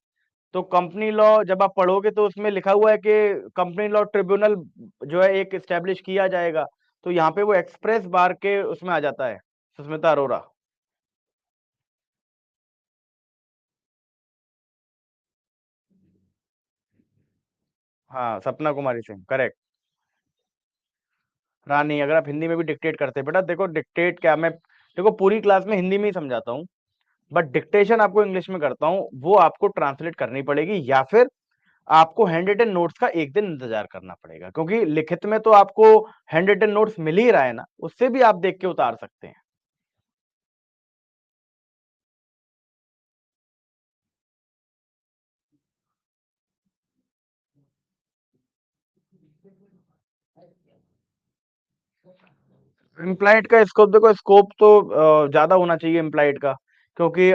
तो कंपनी लॉ जब आप पढ़ोगे तो उसमें लिखा हुआ है कि कंपनी लॉ ट्रिब्यूनल जो है एक एस्टेब्लिश किया जाएगा, तो यहाँ पे वो एक्सप्रेस बार के उसमें आ जाता है। सुष्मिता अरोड़ा। हाँ, सपना कुमारी सिंह, करेक्ट। रानी, अगर आप हिंदी में भी डिक्टेट करते हैं बेटा, देखो डिक्टेट क्या, मैं देखो पूरी क्लास में हिंदी में ही समझाता हूँ, बट डिक्टेशन आपको इंग्लिश में करता हूँ, वो आपको ट्रांसलेट करनी पड़ेगी, या फिर आपको हैंड रिटन नोट्स का एक दिन इंतजार करना पड़ेगा, क्योंकि लिखित में तो आपको हैंड रिटन नोट्स मिल ही रहा है ना, उससे भी आप देख के उतार सकते हैं। इम्प्लाइड का स्कोप, देखो स्कोप तो ज्यादा होना चाहिए इम्प्लाइड का, क्योंकि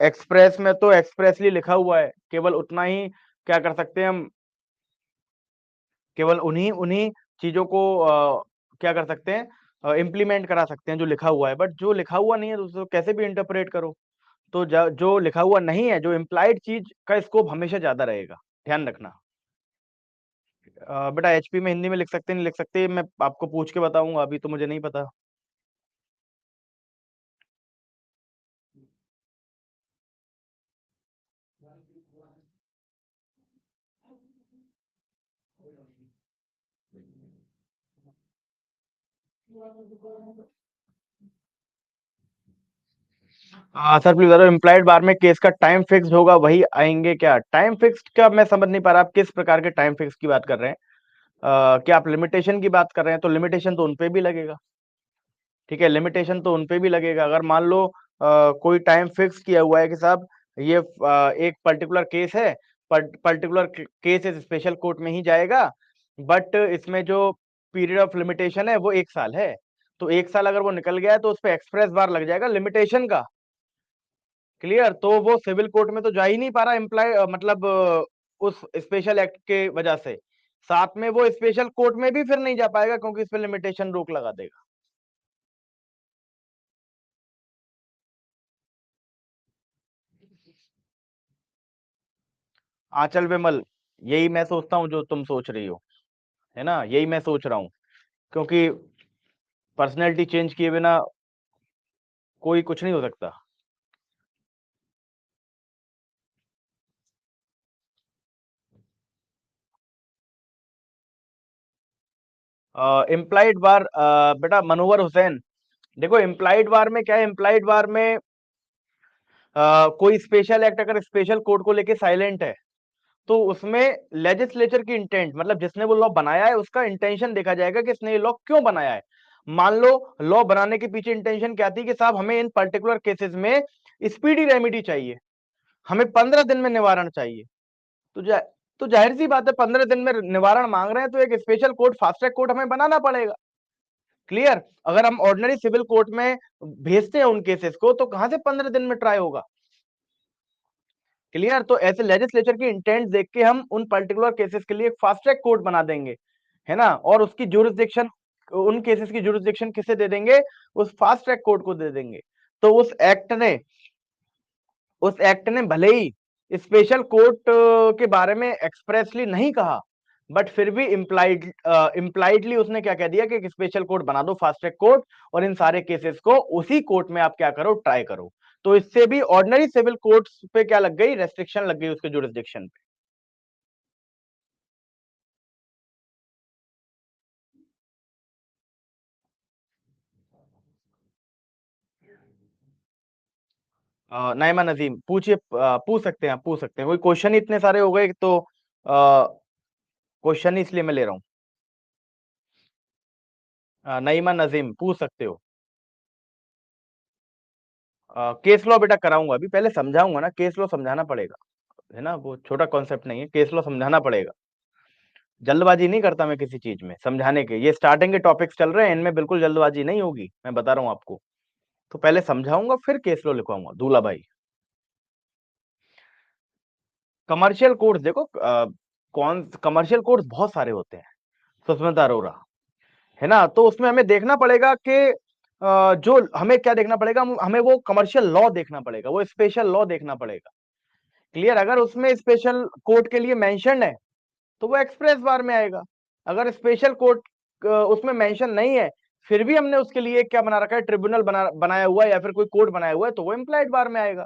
एक्सप्रेस में तो एक्सप्रेसली लिखा हुआ है, केवल उतना ही क्या कर सकते हैं हम, केवल उन्हीं उन्हीं चीजों को क्या कर सकते हैं, इम्प्लीमेंट करा सकते हैं जो लिखा हुआ है, बट जो लिखा हुआ नहीं है तो उसको कैसे भी इंटरप्रेट करो। तो जो लिखा हुआ नहीं है, जो इम्प्लाइड चीज का स्कोप हमेशा ज्यादा रहेगा, ध्यान रखना। बेटा एचपी में हिंदी में लिख सकते नहीं लिख सकते, मैं आपको पूछ के बताऊंगा, अभी तो मुझे नहीं पता। सर प्लीज बता, इम्प्लाइड बार में केस का टाइम फिक्स होगा वही आएंगे क्या? टाइम फिक्स का मैं समझ नहीं पा रहा, आप किस प्रकार के टाइम फिक्स की बात कर रहे हैं? क्या आप लिमिटेशन की बात कर रहे हैं? तो लिमिटेशन तो उनपे भी लगेगा। ठीक है, लिमिटेशन तो उनपे भी लगेगा। अगर मान लो कोई टाइम फिक्स किया हुआ है कि साहब ये एक पर्टिकुलर केस है, पर्टिकुलर केस इस स्पेशल कोर्ट में ही जाएगा, बट इसमें जो पीरियड ऑफ लिमिटेशन है वो 1 साल है, तो 1 साल अगर वो निकल गया है तो उस पर एक्सप्रेस बार लग जाएगा लिमिटेशन का। क्लियर? तो वो सिविल कोर्ट में तो जा ही नहीं पा रहा एम्प्लॉय, मतलब उस स्पेशल एक्ट के वजह से, साथ में वो स्पेशल कोर्ट में भी फिर नहीं जा पाएगा, क्योंकि इस पे लिमिटेशन रोक लगा देगा। आंचल विमल, यही मैं सोचता हूँ जो तुम सोच रही हो, है ना, यही मैं सोच रहा हूँ, क्योंकि पर्सनैलिटी चेंज किए बिना कोई कुछ नहीं हो सकता। इम्प्लाइड बार, बेटा मनोवर हुसैन, देखो इम्प्लाइड बार में क्या है, इम्प्लाइड बार में कोई स्पेशल एक्ट अगर स्पेशल कोड को लेके साइलेंट है, तो उसमें लेजिस्लेचर की इंटेंट, मतलब जिसने वो लॉ बनाया है उसका इंटेंशन देखा जाएगा कि इसने ये लॉ क्यों बनाया है। मान लो लॉ बनाने के पीछे इंटेंशन क्या थी कि साहब हमें इन पर्टिकुलर केसेस में स्पीडी रेमेडी चाहिए, हमें 15 दिन में निवारण चाहिए। तो जा, तो जाहिर सी बात है 15 दिन में निवारण मांग रहे हैं, तो एक special court, fast track court हमें बनाना पड़ेगा। क्लियर? अगर हम ऑर्डिनरी सिविल कोर्ट में भेजते हैं उन केसेस को, तो कहां से 15 दिन में ट्राई होगा? क्लियर? तो ऐसे लेजिस्लेचर की इंटेंट देख के हम उन पर्टिकुलर केसेस के लिए फास्ट ट्रैक कोर्ट बना देंगे, है ना, और उसकी जुरिस्डिक्शन, उन केसेस की जुरिस्डिक्शन किसे दे देंगे? उस फास्ट ट्रैक कोर्ट को दे देंगे। तो उस एक्ट ने भले ही स्पेशल कोर्ट के बारे में एक्सप्रेसली नहीं कहा, बट फिर भी इम्प्लाइडली उसने क्या कह दिया कि एक स्पेशल कोर्ट बना दो, फास्ट ट्रैक कोर्ट, और इन सारे केसेस को उसी कोर्ट में आप क्या करो, ट्राई करो। तो इससे भी ऑर्डिनरी सिविल कोर्ट्स पे क्या लग गई, रेस्ट्रिक्शन लग गई उसके जुरिस्डिक्शन पे। नाइमा नजीम पूछिए, पूछ सकते हैं, आप पूछ सकते हैं, कोई क्वेश्चन ही इतने सारे हो गए तो क्वेश्चन ही इसलिए मैं ले रहा हूँ। नईमा नजीम पूछ सकते हो। केस लॉ बेटा कराऊंगा, अभी पहले समझाऊंगा ना, केस लॉ समझाना पड़ेगा, है ना, वो छोटा कॉन्सेप्ट नहीं है, केस लॉ समझाना पड़ेगा। जल्दबाजी नहीं करता मैं किसी चीज में समझाने के, ये स्टार्टिंग के टॉपिक्स चल रहे हैं, इनमें बिल्कुल जल्दबाजी नहीं होगी, मैं बता रहा हूँ आपको। तो पहले समझाऊंगा फिर केस लॉ लिखवाऊंगा, दूल्हा भाई। कमर्शियल कोर्स देखो, कौन कमर्शियल कोर्स बहुत सारे होते हैं सुष्मिता अरोरा, है ना। तो उसमें हमें देखना पड़ेगा कि जो हमें क्या देखना पड़ेगा, हमें वो कमर्शियल लॉ देखना पड़ेगा, वो स्पेशल लॉ देखना पड़ेगा। क्लियर, अगर उसमें स्पेशल कोर्ट के लिए मेंशन है तो वो एक्सप्रेस बार में आएगा। अगर स्पेशल कोर्ट उसमें मेंशन नहीं है, फिर भी हमने उसके लिए क्या बना रखा है, ट्रिब्यूनल बनाया हुआ है या फिर कोई कोर्ट बनाया हुआ है, तो वो इम्प्लाइड बार में आएगा।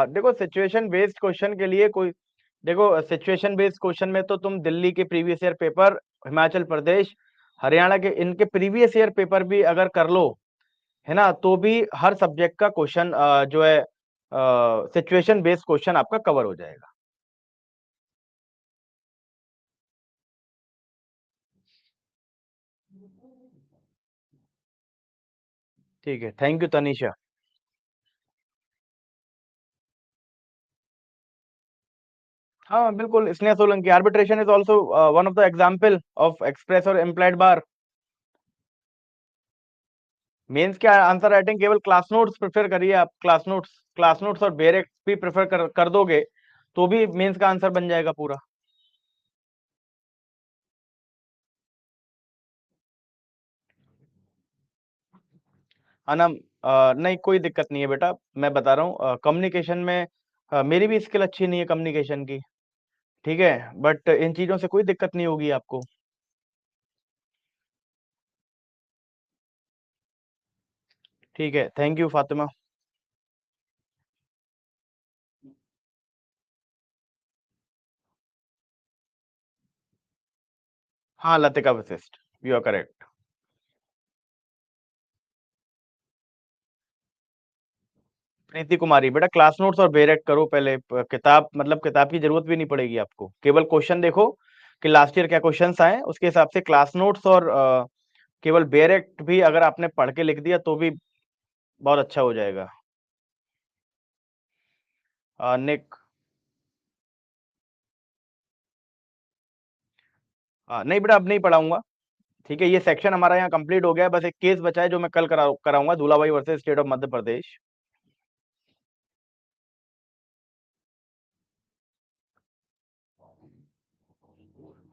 देखो सिचुएशन बेस्ड क्वेश्चन के लिए कोई, देखो सिचुएशन बेस्ड क्वेश्चन में तो तुम दिल्ली के previous year paper, Himachal Pradesh, Haryana के इनके प्रीवियस ईयर पेपर भी अगर कर लो, है ना, तो भी हर सब्जेक्ट का क्वेश्चन जो है सिचुएशन बेस्ड क्वेश्चन आपका कवर हो जाएगा। ठीक है, थैंक यू तनीषा। हाँ बिल्कुल, Sneha Solanki, arbitration is also one of the example of express और इम्प्लाइड बार। मेंस के आंसर राइटिंग केवल क्लास नोट्स प्रेफर करिए आप, क्लास नोट्स और बेरेक्ट भी प्रेफर कर दोगे तो भी मेंस का आंसर बन जाएगा पूरा। अनम, नहीं कोई दिक्कत नहीं है बेटा, मैं बता रहा हूँ कम्युनिकेशन में मेरी भी स्किल अच्छी नहीं है कम्युनिकेशन की, ठीक है, बट इन चीजों से कोई दिक्कत नहीं होगी आपको। ठीक है, थैंक यू फातिमा। हाँ Latika Vashishtha, you are correct. Preeti Kumari, बेटा क्लास नोट्स और बेरेक्ट करो पहले, किताब मतलब किताब की जरूरत भी नहीं पड़ेगी आपको, केवल क्वेश्चन देखो कि लास्ट ईयर क्या क्वेश्चंस आए, उसके हिसाब से क्लास नोट्स और केवल बेरेक्ट भी अगर आपने पढ़ के लिख दिया तो भी बहुत अच्छा हो जाएगा। निक, नहीं बेटा अब नहीं पढ़ाऊंगा, ठीक है, ये सेक्शन हमारा यहाँ कंप्लीट हो गया है, बस एक केस बचा है जो मैं कल कराऊंगा, दूल्हाभाई वर्सेस स्टेट ऑफ मध्य प्रदेश।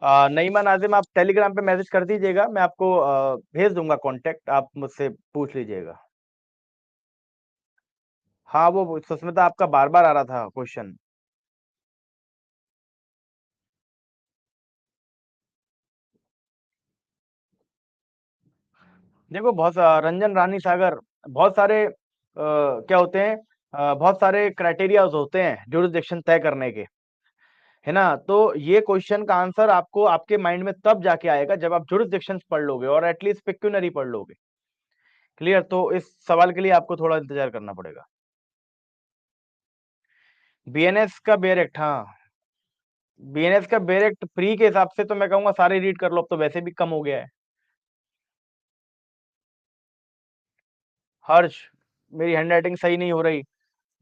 नईमा नाजिम, आप टेलीग्राम पे मैसेज कर दीजिएगा, मैं आपको भेज दूंगा कांटेक्ट, आप मुझसे पूछ लीजिएगा। हाँ वो सुष्मिता आपका बार बार आ रहा था क्वेश्चन। देखो बहुत रंजन रानी सागर, बहुत सारे क्या होते हैं, बहुत सारे क्राइटेरिया होते हैं जुरिस्डिक्शन तय करने के, है ना। तो ये क्वेश्चन का आंसर आपको आपके माइंड में तब जाके आएगा जब आप जुरिस्डिक्शन पढ़ लोगे और एटलीस्ट पिक्यूनरी पढ़ लोगे। क्लियर, तो इस सवाल के लिए आपको थोड़ा इंतजार करना पड़ेगा। बीएनएस का बेरेक्ट, हाँ, बीएनएस का बेरेक्ट प्री के हिसाब से तो मैं कहूंगा सारे रीड कर लो, अब तो वैसे भी कम हो गया है। हर्ष, मेरी हैंडराइटिंग सही नहीं हो रही,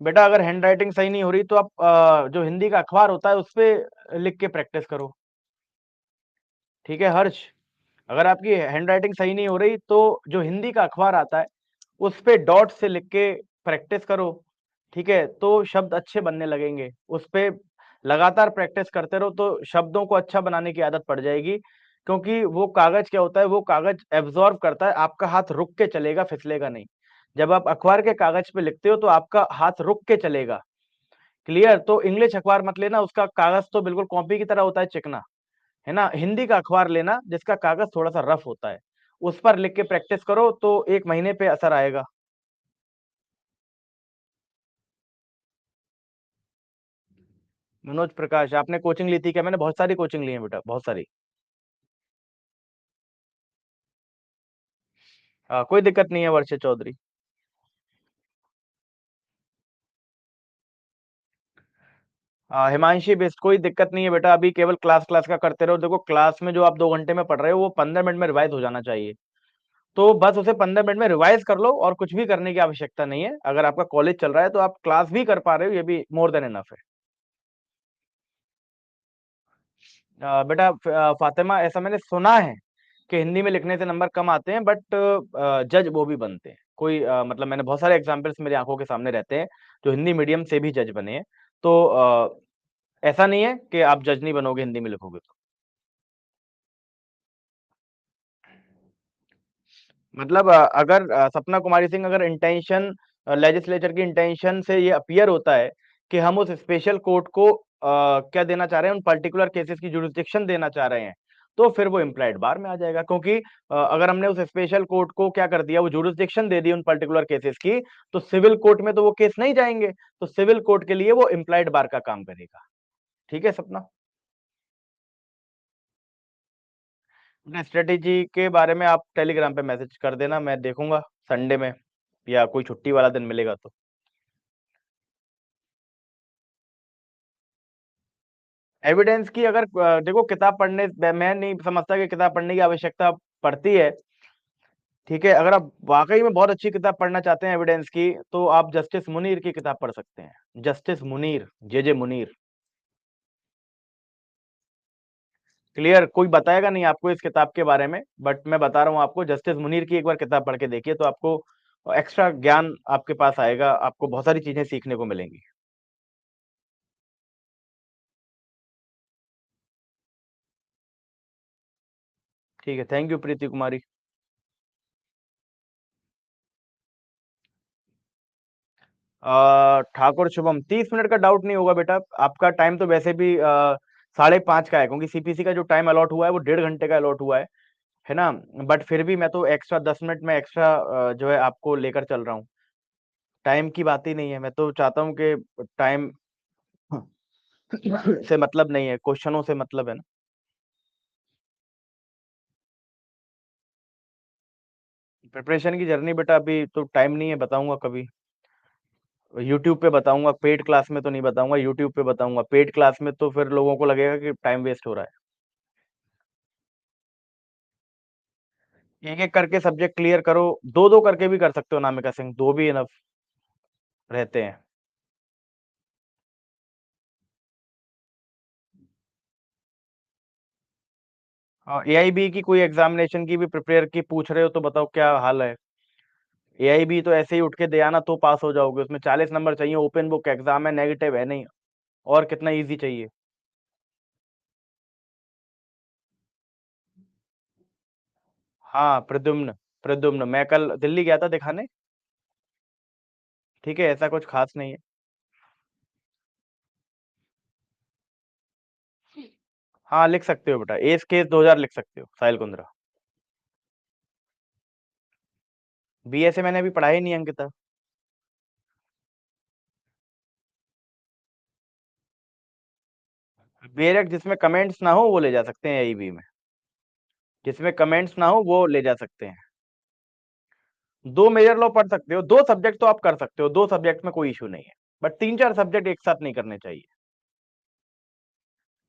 बेटा अगर हैंडराइटिंग सही नहीं हो रही तो आप जो हिंदी का अखबार होता है उस पे लिख के प्रैक्टिस करो, ठीक है हर्ष। अगर आपकी हैंडराइटिंग सही नहीं हो रही तो जो हिंदी का अखबार आता है उस पे डॉट से लिख के प्रैक्टिस करो, ठीक है, तो शब्द अच्छे बनने लगेंगे उस पे। लगातार प्रैक्टिस करते रहो तो शब्दों को अच्छा बनाने की आदत पड़ जाएगी, क्योंकि वो कागज क्या होता है, वो कागज एब्जॉर्ब करता है, आपका हाथ रुक के चलेगा, फिसलेगा नहीं। जब आप अखबार के कागज पे लिखते हो तो आपका हाथ रुक के चलेगा। क्लियर? तो इंग्लिश अखबार मत लेना, उसका कागज तो बिल्कुल कॉपी की तरह होता है, चिकना, है ना? हिंदी का अखबार लेना जिसका कागज थोड़ा-सा रफ होता है। उस पर लिख के प्रैक्टिस करो तो 1 महीने पे असर आएगा। मनोज प्रकाश, आपने कोचिंग ली थी क्या? मैंने बहुत सारी कोचिंग ली है बेटा, बहुत सारी। कोई दिक्कत नहीं है वर्षा चौधरी। हिमांशी बिष्ट, कोई दिक्कत नहीं है बेटा, अभी केवल क्लास क्लास का करते रहो। देखो क्लास में जो आप 2 घंटे में पढ़ रहे हो वो 15 मिनट में रिवाइज हो जाना चाहिए। तो बस उसे 15 मिनट में रिवाइज कर लो और कुछ भी करने की आवश्यकता नहीं है। अगर आपका कॉलेज चल रहा है तो आप क्लास भी कर पा रहे हो, ये भी मोर देन इनफ है। बेटा फातिमा, ऐसा मैंने सुना है कि हिंदी में लिखने से नंबर कम आते हैं, बट जज वो भी बनते हैं। कोई मतलब मैंने बहुत सारे एग्जाम्पल्स मेरी आंखों के सामने रहते हैं जो हिंदी मीडियम से भी जज बने हैं। तो ऐसा नहीं है कि आप जज नहीं बनोगे हिंदी में लिखोगे तो। मतलब अगर सपना कुमारी सिंह, अगर इंटेंशन लेजिस्लेचर की इंटेंशन से ये अपीयर होता है कि हम उस स्पेशल कोर्ट को क्या देना चाह रहे हैं, उन पर्टिकुलर केसेस की जुरिस्डिक्शन देना चाह रहे हैं, तो फिर वो इम्प्लाइड बार में आ जाएगा। क्योंकि अगर हमने उस स्पेशल कोर्ट को क्या कर दिया, वो जुरिस्डिक्शन दे दी उन पर्टिकुलर केसेस की, तो सिविल कोर्ट में तो वो केस नहीं जाएंगे। तो सिविल कोर्ट के लिए वो इम्प्लाइड बार का काम करेगा। ठीक है सपना? स्ट्रेटेजी के बारे में आप टेलीग्राम पे मैसेज कर देना, मैं देखूंगा संडे में या कोई छुट्टी वाला दिन मिलेगा तो। एविडेंस की अगर देखो किताब पढ़ने, मैं नहीं समझता कि किताब पढ़ने की आवश्यकता पड़ती है। ठीक है, अगर आप वाकई में बहुत अच्छी किताब पढ़ना चाहते हैं एविडेंस की, तो आप जस्टिस मुनीर की किताब पढ़ सकते हैं। जस्टिस मुनीर, जे मुनीर। क्लियर? कोई बताएगा नहीं आपको इस किताब के बारे में, बट मैं बता रहा हूँ आपको, जस्टिस मुनीर की एक बार किताब पढ़ के देखिए तो आपको एक्स्ट्रा ज्ञान आपके पास आएगा, आपको बहुत सारी चीजें सीखने को मिलेंगी। ठीक है, thank you Preeti Kumari. Thakur Shubham, 30 minute का डाउट नहीं होगा बेटा। आपका टाइम तो वैसे भी 5:30 का है, क्योंकि सीपीसी का जो टाइम अलॉट हुआ है वो 1.5 घंटे का अलॉट हुआ है ना? बट फिर भी मैं तो एक्स्ट्रा 10 मिनट में एक्स्ट्रा जो है आपको लेकर चल रहा हूँ। टाइम की बात ही नहीं है, मैं तो चाहता हूँ कि टाइम से मतलब नहीं है, क्वेश्चनों से मतलब है ना। प्रिपरेशन की जर्नी बेटा अभी तो टाइम नहीं है, बताऊंगा कभी। यूट्यूब पे बताऊंगा, पेड क्लास में तो नहीं बताऊंगा, यूट्यूब पे बताऊंगा। पेड क्लास में तो फिर लोगों को लगेगा कि टाइम वेस्ट हो रहा है। एक एक करके सब्जेक्ट क्लियर करो, दो दो करके भी कर सकते हो नामिका सिंह, दो भी इनफ रहते हैं। एआईबी की कोई एग्जामिनेशन की भी प्रिपेयर की पूछ रहे हो तो बताओ क्या हाल है? एआईबी तो ऐसे ही उठ के दे आना तो पास हो जाओगे, उसमें 40 नंबर चाहिए, ओपन बुक एग्जाम है, नेगेटिव है नहीं। और कितना इजी चाहिए? हाँ प्रद्युम्न, प्रद्युम्न, मैं कल दिल्ली गया था दिखाने। ठीक है, ऐसा कुछ खास नहीं है। हाँ लिख सकते हो बेटा, एस केस 2000 लिख सकते हो, साहिल कुंद्रा। बीएसए मैंने अभी पढ़ा ही नहीं अंकिता। बेरक जिसमें कमेंट्स ना हो वो ले जा सकते हैं एआईबी में। जिसमें कमेंट्स ना हो वो ले जा सकते हैं। दो मेजर लॉ पढ़ सकते हो, दो सब्जेक्ट तो आप कर सकते हो, दो सब्जेक्ट में कोई इशू नहीं है। बट 3 4 सब्जेक्ट एक साथ नहीं करने चाहिए।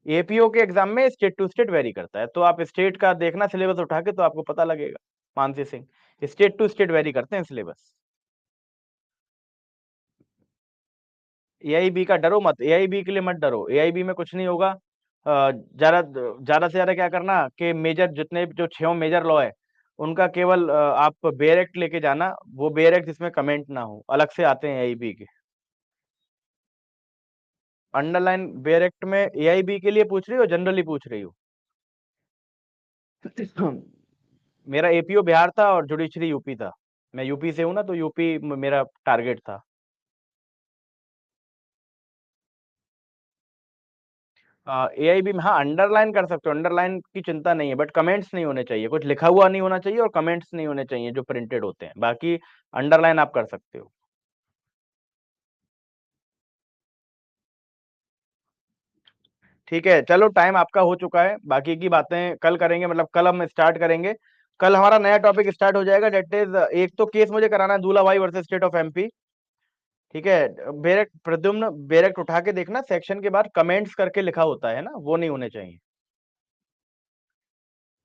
एपीओ के एग्जाम में स्टेट टू स्टेट वेरी करता है, तो आप स्टेट का देखना सिलेबस उठा के, तो आपको पता लगेगा। Mansi Singh, state to state vary करते हैं सिलेबस। एआईबी का डरो मत, एआईबी के लिए मत डरो, एआईबी में कुछ नहीं होगा। ज्यादा ज्यादा से ज्यादा क्या करना कि मेजर जितने जो 6 मेजर लॉ है उनका केवल आप बेयर एक्ट लेके जाना, वो बेयर एक्ट जिसमें कमेंट ना हो, अलग से आते हैं एआईबी के। अंडरलाइन बेयर एक्ट में एआईबी के लिए पूछ रही हो, जनरली पूछ रही हो? मेरा एपीओ बिहार था और जुडिशरी यूपी था। मैं यूपी से हूँ ना, तो यूपी मेरा टारगेट था। एआईबी में हाँ अंडरलाइन कर सकते हो, अंडरलाइन की चिंता नहीं है, बट कमेंट्स नहीं होने चाहिए, कुछ लिखा हुआ नहीं होना चाहिए और कमेंट्स नहीं होने चाहिए जो प्रिंटेड होते हैं, बाकी अंडरलाइन आप कर सकते हो। ठीक है, चलो टाइम आपका हो चुका है, बाकी की बातें कल करेंगे, मतलब कल हम स्टार्ट करेंगे। कल हमारा नया टॉपिक स्टार्ट हो जाएगा, डेट इज एक तो केस मुझे कराना है दूल्हा भाई वर्सेस स्टेट ऑफ एमपी। ठीक है, बेरेक्ट प्रद्युम्न बेरेक्ट उठा के देखना, सेक्शन के बाद कमेंट्स करके लिखा होता है ना, वो नहीं होने चाहिए।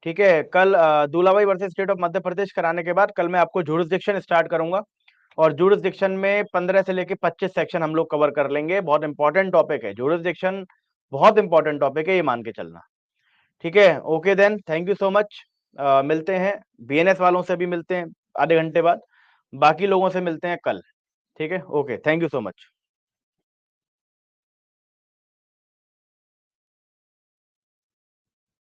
ठीक है, कल दूल्हा भाई वर्सेस स्टेट ऑफ मध्य प्रदेश कराने के बाद कल मैं आपको जुरिस्डिक्शन स्टार्ट करूंगा, और जुरिस्डिक्शन में 15 से लेके 25 सेक्शन हम लोग कवर कर लेंगे। बहुत इंपॉर्टेंट टॉपिक है जुरिस्डिक्शन, बहुत इंपॉर्टेंट टॉपिक है, ये मान के चलना। ठीक है, okay then, thank you so much. मिलते हैं, बीएनएस वालों से भी मिलते हैं आधे घंटे बाद, बाकी लोगों से मिलते हैं कल। ठीक है, okay, thank you so much.